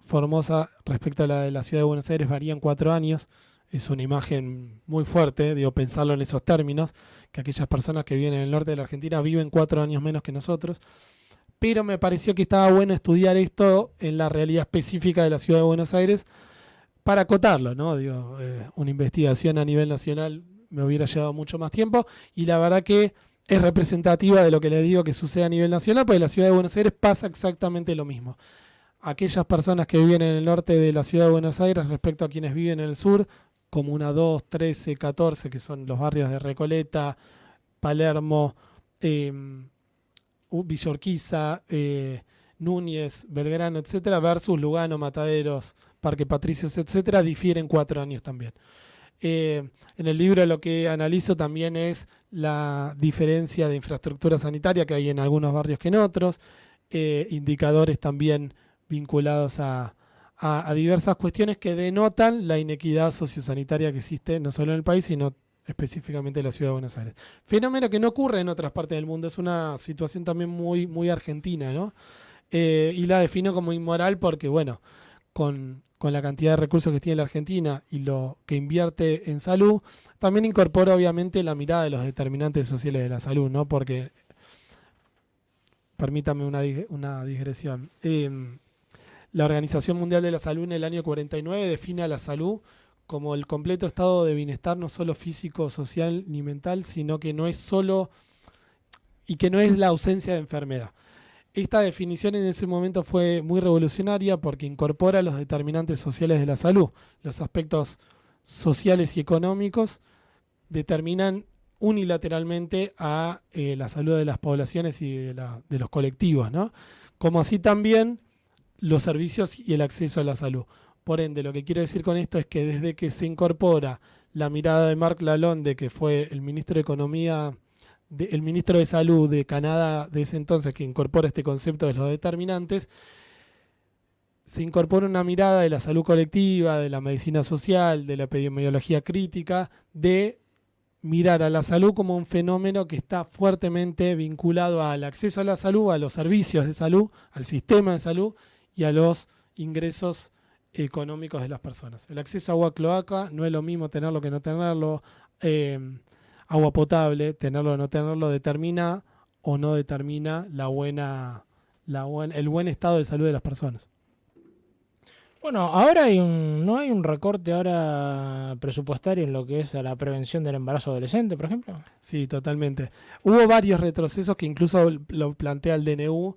Formosa respecto a la de la ciudad de Buenos Aires varía en 4 años. Es una imagen muy fuerte, digo, pensarlo en esos términos, que aquellas personas que viven en el norte de la Argentina viven 4 años menos que nosotros. Pero me pareció que estaba bueno estudiar esto en la realidad específica de la ciudad de Buenos Aires para acotarlo, ¿no? Digo, una investigación a nivel nacional me hubiera llevado mucho más tiempo y la verdad que es representativa de lo que les digo que sucede a nivel nacional, porque en la ciudad de Buenos Aires pasa exactamente lo mismo. Aquellas personas que viven en el norte de la ciudad de Buenos Aires respecto a quienes viven en el sur, Comuna 2, 13, 14, que son los barrios de Recoleta, Palermo, Villa Urquiza, Núñez, Belgrano, etcétera, versus Lugano, Mataderos, Parque Patricios, etcétera, difieren 4 años también. En el libro lo que analizo también es la diferencia de infraestructura sanitaria que hay en algunos barrios que en otros, indicadores también vinculados a diversas cuestiones que denotan la inequidad sociosanitaria que existe no solo en el país, sino específicamente en la ciudad de Buenos Aires. Fenómeno que no ocurre en otras partes del mundo, es una situación también muy, muy argentina, ¿no? Y la defino como inmoral porque, bueno, con la cantidad de recursos que tiene la Argentina y lo que invierte en salud, también incorpora obviamente la mirada de los determinantes sociales de la salud, ¿no? Porque, permítame una digresión, la Organización Mundial de la Salud en el año 49 define a la salud como el completo estado de bienestar, no solo físico, social ni mental, sino que no es solo y que no es la ausencia de enfermedad. Esta definición en ese momento fue muy revolucionaria porque incorpora los determinantes sociales de la salud. Los aspectos sociales y económicos determinan unilateralmente a la salud de las poblaciones y de los colectivos, ¿no? Como así también los servicios y el acceso a la salud. Por ende, lo que quiero decir con esto es que desde que se incorpora la mirada de Marc Lalonde, que fue el ministro de Economía, el ministro de Salud de Canadá de ese entonces, que incorpora este concepto de los determinantes, se incorpora una mirada de la salud colectiva, de la medicina social, de la epidemiología crítica, de mirar a la salud como un fenómeno que está fuertemente vinculado al acceso a la salud, a los servicios de salud, al sistema de salud y a los ingresos económicos de las personas. El acceso a agua cloaca no es lo mismo tenerlo que no tenerlo. Agua potable, tenerlo o no tenerlo, determina o no determina el buen estado de salud de las personas. Bueno, ahora no hay un recorte ahora presupuestario en lo que es a la prevención del embarazo adolescente, por ejemplo. Sí, totalmente. Hubo varios retrocesos que incluso lo plantea el DNU.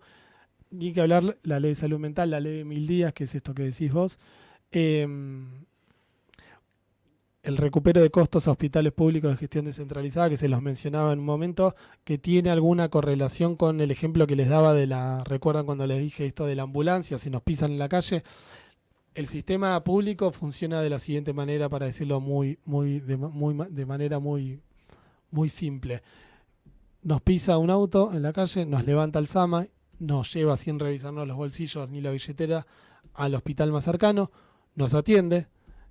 Ni que hablar la ley de salud mental, la ley de 1000 días, que es esto que decís vos. El recupero de costos a hospitales públicos de gestión descentralizada, que se los mencionaba en un momento, que tiene alguna correlación con el ejemplo que les daba recuerdan cuando les dije esto de la ambulancia, si nos pisan en la calle. El sistema público funciona de la siguiente manera, para decirlo de manera muy, muy simple. nos pisa un auto en la calle, nos levanta el SAMA, nos lleva sin revisarnos los bolsillos ni la billetera al hospital más cercano, nos atiende,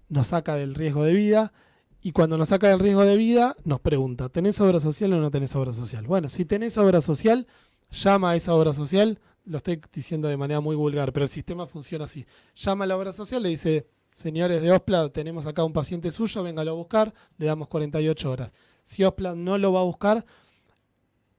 nos saca del riesgo de vida y cuando nos saca del riesgo de vida nos pregunta, ¿tenés obra social o no tenés obra social? Bueno, si tenés obra social, llama a esa obra social, lo estoy diciendo de manera muy vulgar, pero el sistema funciona así. Llama a la obra social, le dice, señores de Ospla, tenemos acá un paciente suyo, véngalo a buscar, le damos 48 horas. Si Ospla no lo va a buscar,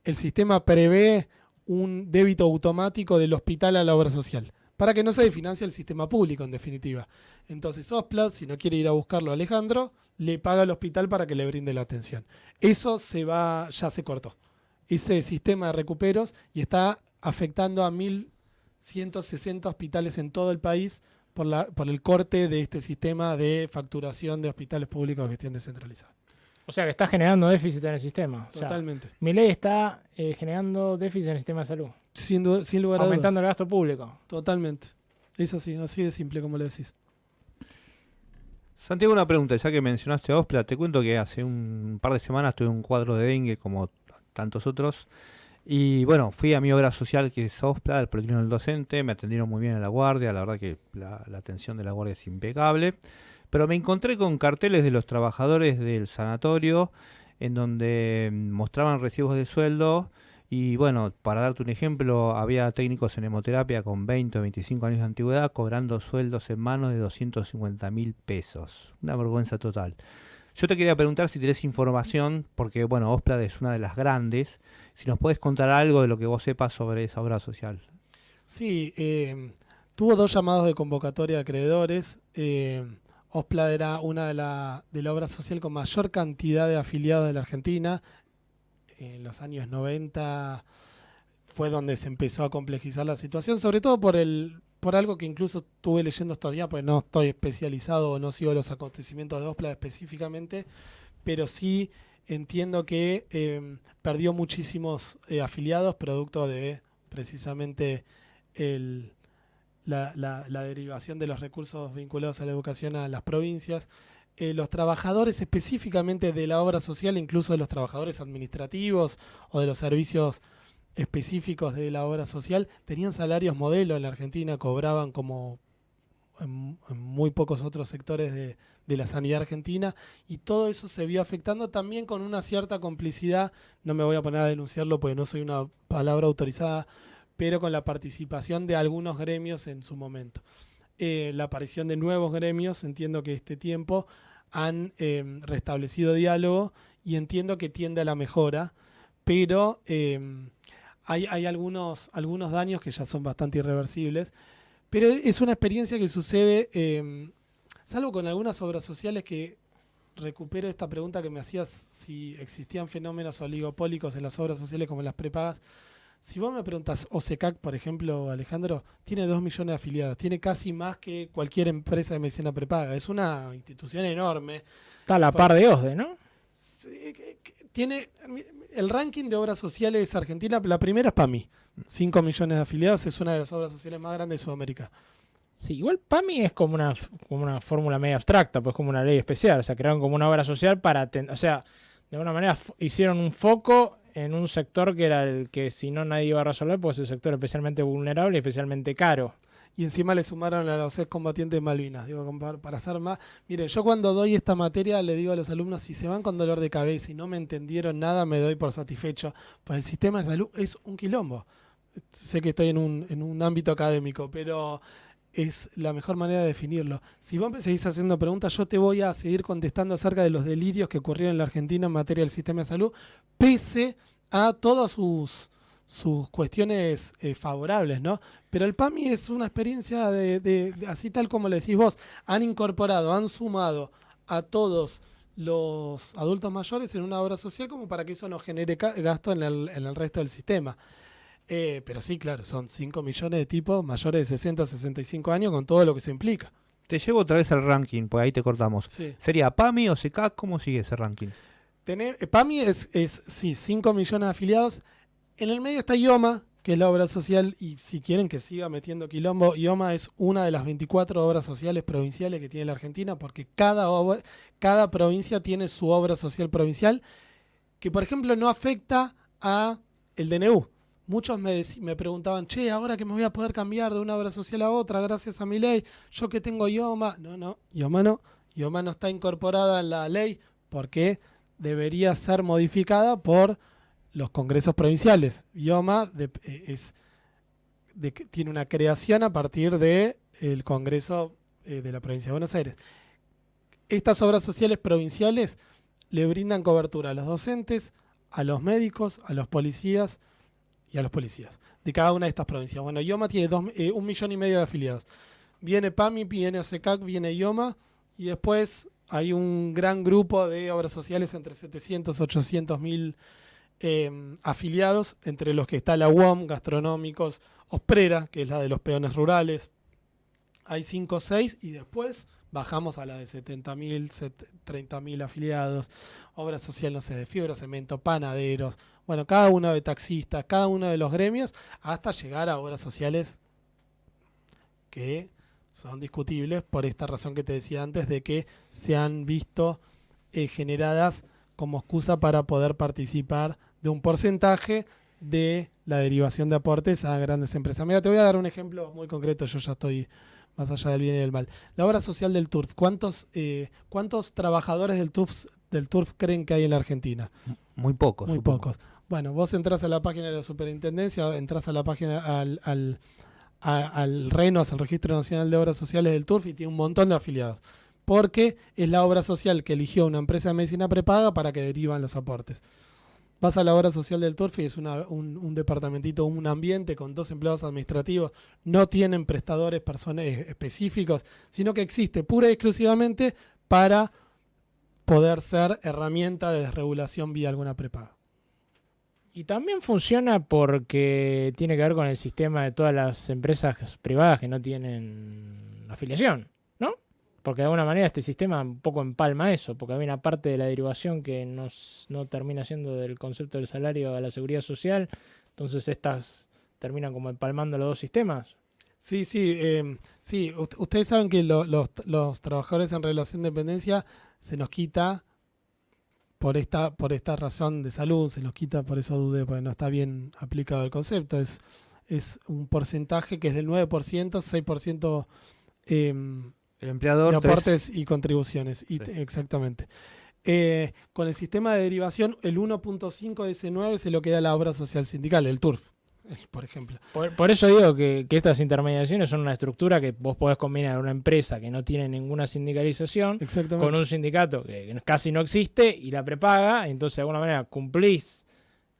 el sistema prevé un débito automático del hospital a la obra social, para que no se desfinancie el sistema público, en definitiva. Entonces Ospla, si no quiere ir a buscarlo a Alejandro, le paga al hospital para que le brinde la atención. Eso ya se cortó. Ese sistema de recuperos y está afectando a 1.160 hospitales en todo el país por el corte de este sistema de facturación de hospitales públicos de gestión descentralizada. O sea que está generando déficit en el sistema. Totalmente. O sea, Milei está generando déficit en el sistema de salud. Sin lugar a dudas. Aumentando el gasto público. Totalmente. Es así de simple como le decís. Santiago, una pregunta, ya que mencionaste a Ospla, te cuento que hace un par de semanas tuve un cuadro de dengue como tantos otros. Y bueno, fui a mi obra social que es Ospla, el Policlínico del Docente, me atendieron muy bien en la guardia, la verdad que la atención de la guardia es impecable. Pero me encontré con carteles de los trabajadores del sanatorio en donde mostraban recibos de sueldo y bueno, para darte un ejemplo, había técnicos en hemoterapia con 20 o 25 años de antigüedad cobrando sueldos en mano de 250.000 pesos. Una vergüenza total. Yo te quería preguntar si tenés información, porque bueno, Ospla es una de las grandes, si nos puedes contar algo de lo que vos sepas sobre esa obra social. Sí, tuvo 2 llamados de convocatoria de acreedores. Ospla era una de la obra social con mayor cantidad de afiliados de la Argentina. En los años 90 fue donde se empezó a complejizar la situación, sobre todo por algo que incluso estuve leyendo estos días, porque no estoy especializado o no sigo los acontecimientos de Ospla específicamente, pero sí entiendo que perdió muchísimos afiliados producto de precisamente la derivación de los recursos vinculados a la educación a las provincias. Los trabajadores específicamente de la obra social, incluso de los trabajadores administrativos o de los servicios específicos de la obra social, tenían salarios modelo en la Argentina, cobraban como en muy pocos otros sectores de la sanidad argentina, y todo eso se vio afectando también con una cierta complicidad, no me voy a poner a denunciarlo porque no soy una palabra autorizada, pero con la participación de algunos gremios en su momento. La aparición de nuevos gremios, entiendo que este tiempo han restablecido diálogo y entiendo que tiende a la mejora, pero hay algunos daños que ya son bastante irreversibles, pero es una experiencia que sucede, salvo con algunas obras sociales que recupero esta pregunta que me hacías si existían fenómenos oligopólicos en las obras sociales como en las prepagas. Si vos me preguntas, OSECAC, por ejemplo, Alejandro, tiene 2 millones de afiliados, tiene casi más que cualquier empresa de medicina prepaga, es una institución enorme. Está a la par de OSDE, ¿no? Tiene el ranking de obras sociales argentinas, la primera es PAMI, 5 millones de afiliados, es una de las obras sociales más grandes de Sudamérica. Sí, igual PAMI es como una fórmula media abstracta, pues como una ley especial, o sea, crearon como una obra social para, o sea, de alguna manera hicieron un foco en un sector que era el que si no nadie iba a resolver, pues es un sector especialmente vulnerable y especialmente caro. Y encima le sumaron a los excombatientes de Malvinas, digo, para hacer más. Miren, yo cuando doy esta materia le digo a los alumnos, si se van con dolor de cabeza y no me entendieron nada, me doy por satisfecho, pues el sistema de salud es un quilombo. Sé que estoy en un ámbito académico, pero es la mejor manera de definirlo. Si vos me seguís haciendo preguntas, yo te voy a seguir contestando acerca de los delirios que ocurrieron en la Argentina en materia del sistema de salud, pese a todas sus cuestiones favorables, ¿no? Pero el PAMI es una experiencia de así tal como le decís vos, han incorporado, han sumado a todos los adultos mayores en una obra social como para que eso no genere gasto en el resto del sistema. Pero sí, claro, son 5 millones de tipos mayores de 60 a 65 años con todo lo que se implica. Te llevo otra vez al ranking, pues ahí te cortamos. Sí. ¿Sería PAMI o SECAC? ¿Cómo sigue ese ranking? PAMI es 5 millones de afiliados. En el medio está IOMA, que es la obra social, y si quieren que siga metiendo quilombo, IOMA es una de las 24 obras sociales provinciales que tiene la Argentina, porque cada provincia tiene su obra social provincial, que por ejemplo no afecta a el DNU. Muchos me preguntaban, che, ahora que me voy a poder cambiar de una obra social a otra gracias a mi ley, yo que tengo IOMA. No, IOMA no. IOMA no está incorporada en la ley porque debería ser modificada por los congresos provinciales. IOMA tiene una creación a partir del Congreso de la provincia de Buenos Aires. Estas obras sociales provinciales le brindan cobertura a los docentes, a los médicos, a los policías y a los policías de cada una de estas provincias. Bueno, IOMA tiene 1,5 millones de afiliados. Viene PAMI, viene OSECAC, viene IOMA y después hay un gran grupo de obras sociales entre 700 y 800 mil afiliados, entre los que está la UOM, Gastronómicos, Osprera, que es la de los peones rurales. Hay 5 o 6 y después bajamos a la de 70.000, 30.000 afiliados, obra social, no sé, de fibra, cemento, panaderos, bueno, cada uno de taxistas, cada uno de los gremios, hasta llegar a obras sociales que son discutibles por esta razón que te decía antes de que se han visto generadas como excusa para poder participar de un porcentaje de la derivación de aportes a grandes empresas. Mira, te voy a dar un ejemplo muy concreto, yo ya estoy más allá del bien y del mal. La obra social del TURF, ¿cuántos trabajadores del TURF creen que hay en la Argentina? Muy pocos. Muy supongo. pocos. Bueno, vos entrás a la página de la superintendencia, entrás a la página al RENOS, al Registro Nacional de Obras Sociales del TURF, y tiene un montón de afiliados. Porque es la obra social que eligió una empresa de medicina prepaga para que derivan los aportes. Vas a la obra social del TURF y es un departamentito, un ambiente con 2 empleados administrativos. No tienen prestadores específicos, sino que existe pura y exclusivamente para poder ser herramienta de desregulación vía alguna prepaga. Y también funciona porque tiene que ver con el sistema de todas las empresas privadas que no tienen afiliación, ¿no? Porque de alguna manera este sistema un poco empalma eso, porque hay una parte de la derivación que no termina siendo del concepto del salario a la seguridad social, entonces estas terminan como empalmando los dos sistemas. Sí. Ustedes saben que los trabajadores en relación de dependencia se nos quita por esta razón de salud, se nos quita, por eso dudé, porque no está bien aplicado el concepto. Es un porcentaje que es del 9%, 6% El empleador de aportes y contribuciones. Sí. Exactamente. Con el sistema de derivación, el 1.5 de ese 9 se lo queda a la obra social sindical, el TURF, por ejemplo. Por eso digo que estas intermediaciones son una estructura que vos podés combinar una empresa que no tiene ninguna sindicalización con un sindicato que casi no existe y la prepaga, entonces de alguna manera cumplís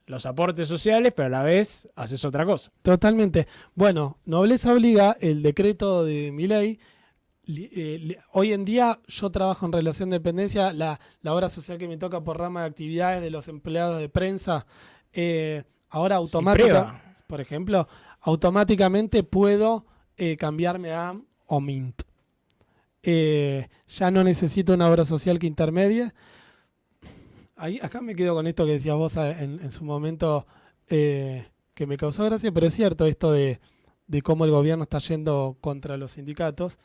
los aportes sociales, pero a la vez haces otra cosa. Totalmente. Bueno, Nobleza Obliga, el decreto de mi ley. Hoy en día yo trabajo en relación de dependencia, la obra social que me toca por rama de actividades de los empleados de prensa, ahora por ejemplo, automáticamente puedo cambiarme a OMINT. Ya no necesito una obra social que intermedie. Acá me quedo con esto que decías vos en su momento, que me causó gracia, pero es cierto esto de cómo el gobierno está yendo contra los sindicatos.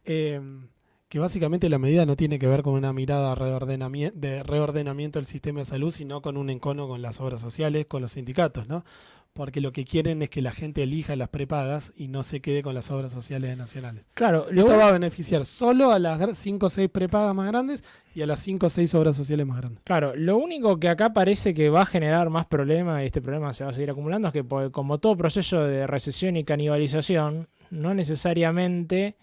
Que básicamente la medida no tiene que ver con una mirada de reordenamiento del sistema de salud, sino con un encono con las obras sociales, con los sindicatos, ¿no? Porque lo que quieren es que la gente elija las prepagas y no se quede con las obras sociales nacionales. Claro, esto va a beneficiar solo a las 5 o 6 prepagas más grandes y a las 5 o 6 obras sociales más grandes. Claro, lo único que acá parece que va a generar más problemas, y este problema se va a seguir acumulando, es que como todo proceso de recesión y canibalización, no necesariamente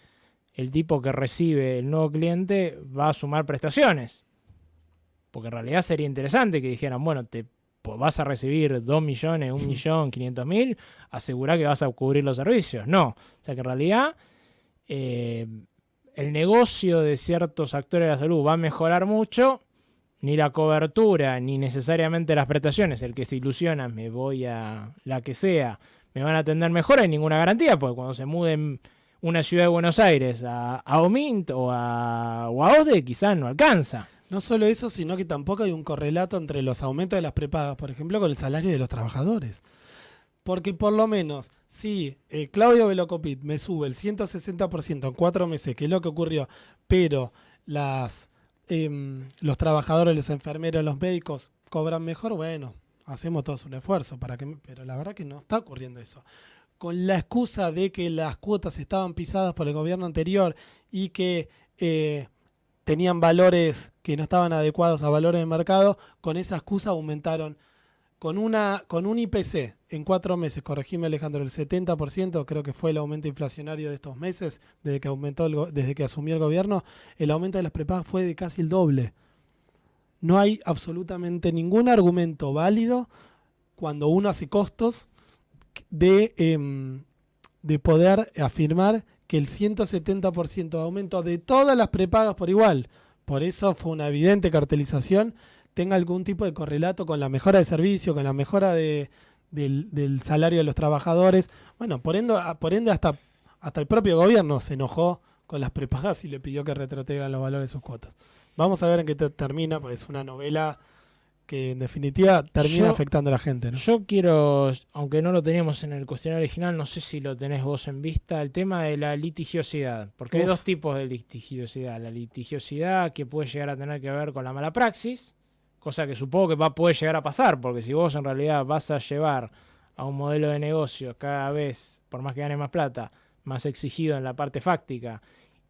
el tipo que recibe el nuevo cliente va a sumar prestaciones. Porque en realidad sería interesante que dijeran, bueno, vas a recibir 2 millones, 1.500.000, asegurá que vas a cubrir los servicios. No, o sea que en realidad el negocio de ciertos actores de la salud va a mejorar mucho, ni la cobertura, ni necesariamente las prestaciones. El que se ilusiona, me voy a la que sea, me van a atender mejor, hay ninguna garantía, porque cuando se muden una ciudad de Buenos Aires a OMINT o a OSDE, quizás no alcanza. No solo eso, sino que tampoco hay un correlato entre los aumentos de las prepagas, por ejemplo, con el salario de los trabajadores. Porque por lo menos, si Claudio Velocopit me sube el 160% en 4 meses, que es lo que ocurrió, pero los trabajadores, los enfermeros, los médicos cobran mejor, bueno, hacemos todos un esfuerzo para que, pero la verdad que no está ocurriendo eso. Con la excusa de que las cuotas estaban pisadas por el gobierno anterior y que tenían valores que no estaban adecuados a valores de mercado, con esa excusa aumentaron con un IPC en 4 meses, corregime Alejandro, el 70% creo que fue el aumento inflacionario de estos meses, desde que asumió el gobierno, el aumento de las prepagas fue de casi el doble. No hay absolutamente ningún argumento válido cuando uno hace costos de poder afirmar que el 170% de aumento de todas las prepagas por igual, por eso fue una evidente cartelización, tenga algún tipo de correlato con la mejora de servicio, con la mejora del salario de los trabajadores. Bueno, por ende hasta el propio gobierno se enojó con las prepagas y le pidió que retrotraigan los valores de sus cuotas. Vamos a ver en qué termina, porque es una novela que en definitiva termina afectando a la gente, ¿no? Yo quiero, aunque no lo teníamos en el cuestionario original, no sé si lo tenés vos en vista, el tema de la litigiosidad. Porque hay dos tipos de litigiosidad. La litigiosidad que puede llegar a tener que ver con la mala praxis, cosa que supongo que puede llegar a pasar, porque si vos en realidad vas a llevar a un modelo de negocio cada vez, por más que gane más plata, más exigido en la parte fáctica,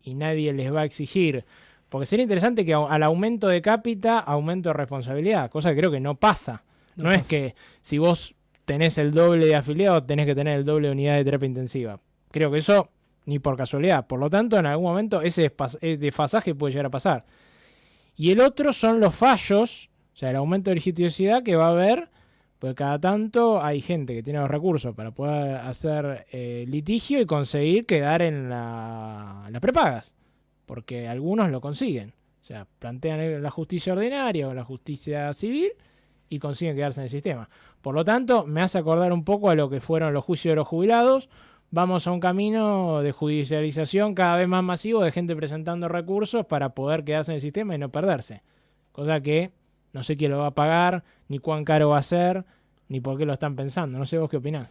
y nadie les va a exigir. Porque sería interesante que al aumento de cápita, aumento de responsabilidad, cosa que creo que no pasa. No es que si vos tenés el doble de afiliados, tenés que tener el doble de unidad de terapia intensiva. Creo que eso ni por casualidad. Por lo tanto, en algún momento ese desfasaje puede llegar a pasar. Y el otro son los fallos, o sea, el aumento de litigiosidad que va a haber, porque cada tanto hay gente que tiene los recursos para poder hacer litigio y conseguir quedar en las prepagas. Porque algunos lo consiguen. O sea, plantean la justicia ordinaria o la justicia civil y consiguen quedarse en el sistema. Por lo tanto, me hace acordar un poco a lo que fueron los juicios de los jubilados. Vamos a un camino de judicialización cada vez más masivo de gente presentando recursos para poder quedarse en el sistema y no perderse. Cosa que no sé quién lo va a pagar, ni cuán caro va a ser, ni por qué lo están pensando. No sé vos qué opinás.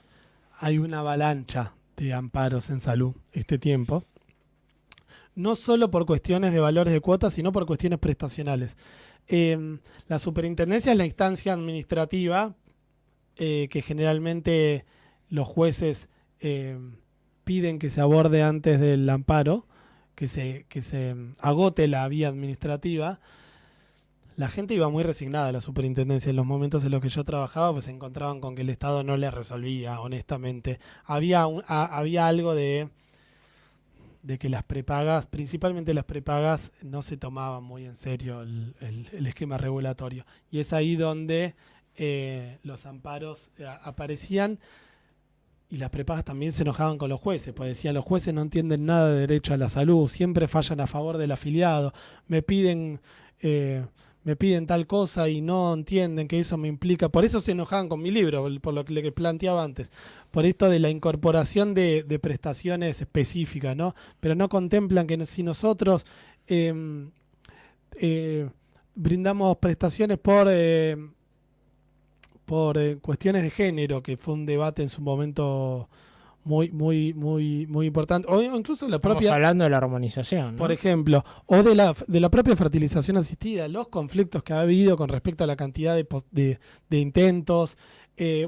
Hay una avalancha de amparos en salud este tiempo. No solo por cuestiones de valores de cuotas, sino por cuestiones prestacionales. La superintendencia es la instancia administrativa que generalmente los jueces piden que se aborde antes del amparo, que se agote la vía administrativa. La gente iba muy resignada a la superintendencia. En los momentos en los que yo trabajaba, pues se encontraban con que el Estado no les resolvía, honestamente. Había algo de que las prepagas, principalmente las prepagas, no se tomaban muy en serio el esquema regulatorio. Y es ahí donde los amparos aparecían y las prepagas también se enojaban con los jueces, pues decían, los jueces no entienden nada de derecho a la salud, siempre fallan a favor del afiliado, me piden tal cosa y no entienden que eso me implica. Por eso se enojaban con mi libro, por lo que planteaba antes, por esto de la incorporación de prestaciones específicas, ¿no? Pero no contemplan que si nosotros brindamos prestaciones por cuestiones de género, que fue un debate en su momento muy importante, o incluso la propia... Estamos hablando de la armonización, ¿no? Por ejemplo, o de la propia fertilización asistida, los conflictos que ha habido con respecto a la cantidad de intentos,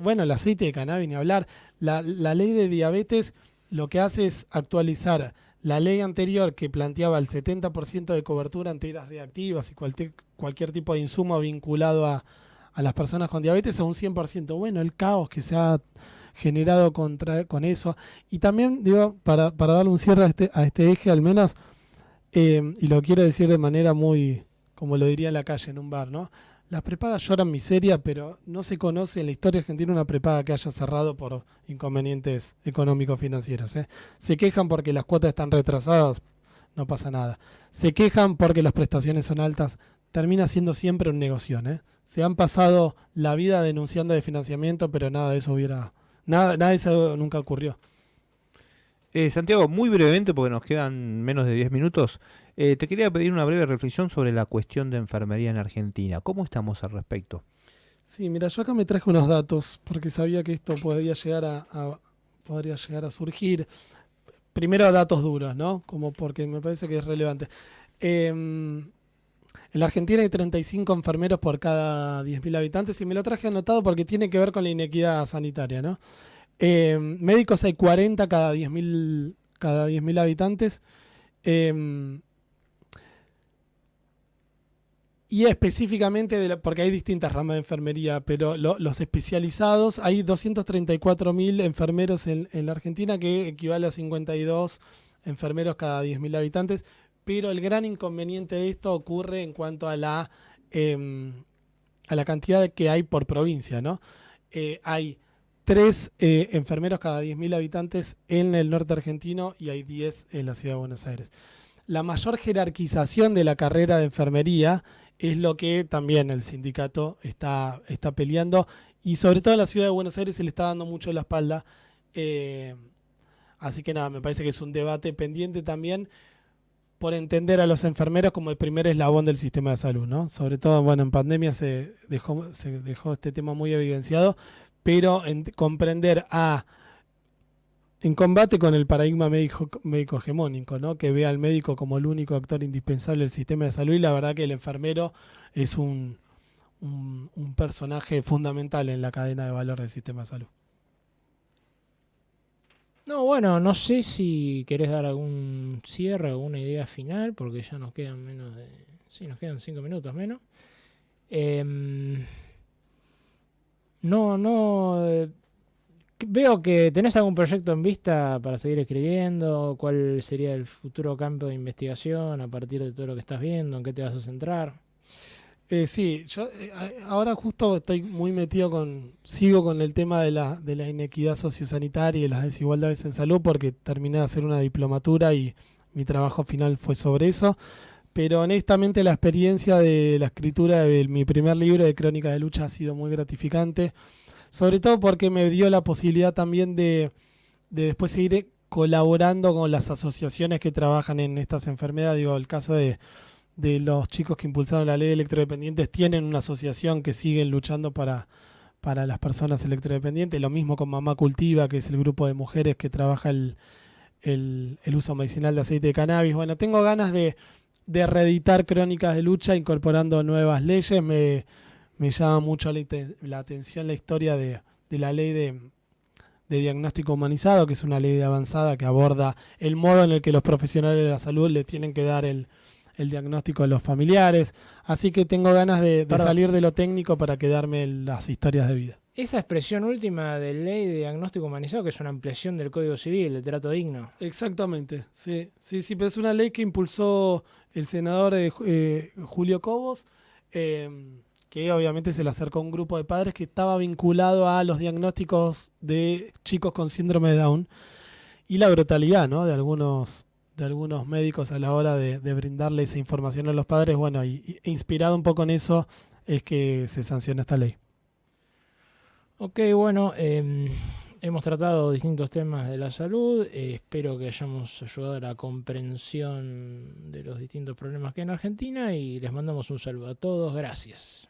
bueno, el aceite de cannabis, ni hablar. La ley de diabetes lo que hace es actualizar la ley anterior que planteaba el 70% de cobertura ante iras reactivas y cualquier tipo de insumo vinculado a las personas con diabetes a un 100%. Bueno, el caos que se ha generado con eso. Y también, digo, para darle un cierre a este eje al menos, y lo quiero decir de manera muy, como lo diría en la calle, en un bar, ¿no? Las prepagas lloran miseria, pero no se conoce en la historia argentina una prepaga que haya cerrado por inconvenientes económicos financieros, ¿eh? Se quejan porque las cuotas están retrasadas, no pasa nada. Se quejan porque las prestaciones son altas, termina siendo siempre un negocio, ¿eh? Se han pasado la vida denunciando de financiamiento, pero nada de eso nunca ocurrió. Santiago, muy brevemente, porque nos quedan menos de 10 minutos, te quería pedir una breve reflexión sobre la cuestión de enfermería en Argentina. ¿Cómo estamos al respecto? Sí, mira, yo acá me traje unos datos, porque sabía que esto podría llegar a surgir. Primero datos duros, ¿no? Como porque me parece que es relevante. En la Argentina hay 35 enfermeros por cada 10.000 habitantes y me lo traje anotado porque tiene que ver con la inequidad sanitaria, ¿no? Médicos hay 40 cada 10.000 habitantes. Eh, y específicamente, porque hay distintas ramas de enfermería, pero los especializados, hay 234.000 enfermeros en la Argentina, que equivale a 52 enfermeros cada 10.000 habitantes. Pero el gran inconveniente de esto ocurre en cuanto a la cantidad que hay por provincia, ¿no? Hay 3 enfermeros cada 10.000 habitantes en el norte argentino y hay 10 en la ciudad de Buenos Aires. La mayor jerarquización de la carrera de enfermería es lo que también el sindicato está peleando, y sobre todo en la ciudad de Buenos Aires se le está dando mucho la espalda. Así que nada, me parece que es un debate pendiente también por entender a los enfermeros como el primer eslabón del sistema de salud, ¿no? Sobre todo, bueno, en pandemia se dejó este tema muy evidenciado, pero comprender en combate con el paradigma médico hegemónico, ¿no? Que ve al médico como el único actor indispensable del sistema de salud, y la verdad que el enfermero es un personaje fundamental en la cadena de valor del sistema de salud. No, bueno, no sé si querés dar algún cierre, alguna idea final, porque ya nos quedan menos de... Sí, nos quedan 5 minutos menos. Veo que tenés algún proyecto en vista para seguir escribiendo. ¿Cuál sería el futuro campo de investigación a partir de todo lo que estás viendo? ¿En qué te vas a centrar? Sí, yo ahora justo estoy muy metido sigo con el tema de la inequidad sociosanitaria y las desigualdades en salud, porque terminé de hacer una diplomatura y mi trabajo final fue sobre eso. Pero honestamente la experiencia de la escritura de mi primer libro de Crónicas de Lucha ha sido muy gratificante, sobre todo porque me dio la posibilidad también de después seguir colaborando con las asociaciones que trabajan en estas enfermedades. Digo, el caso de los chicos que impulsaron la ley de electrodependientes tienen una asociación que siguen luchando para las personas electrodependientes. Lo mismo con Mamá Cultiva, que es el grupo de mujeres que trabaja el uso medicinal de aceite de cannabis. Bueno, tengo ganas de reeditar Crónicas de Lucha incorporando nuevas leyes. Me llama mucho la atención la historia de la ley de diagnóstico humanizado, que es una ley de avanzada que aborda el modo en el que los profesionales de la salud le tienen que dar el diagnóstico a los familiares. Así que tengo ganas de salir de lo técnico para quedarme en las historias de vida. Esa expresión última de ley de diagnóstico humanizado, que es una ampliación del Código Civil, de trato digno. Exactamente, sí, pero es una ley que impulsó el senador Julio Cobos, que obviamente se le acercó a un grupo de padres que estaba vinculado a los diagnósticos de chicos con síndrome de Down y la brutalidad, ¿no?, de algunos médicos a la hora de brindarle esa información a los padres. Bueno, y inspirado un poco en eso es que se sanciona esta ley. Ok, bueno, hemos tratado distintos temas de la salud. Espero que hayamos ayudado a la comprensión de los distintos problemas que hay en Argentina, y les mandamos un saludo a todos. Gracias.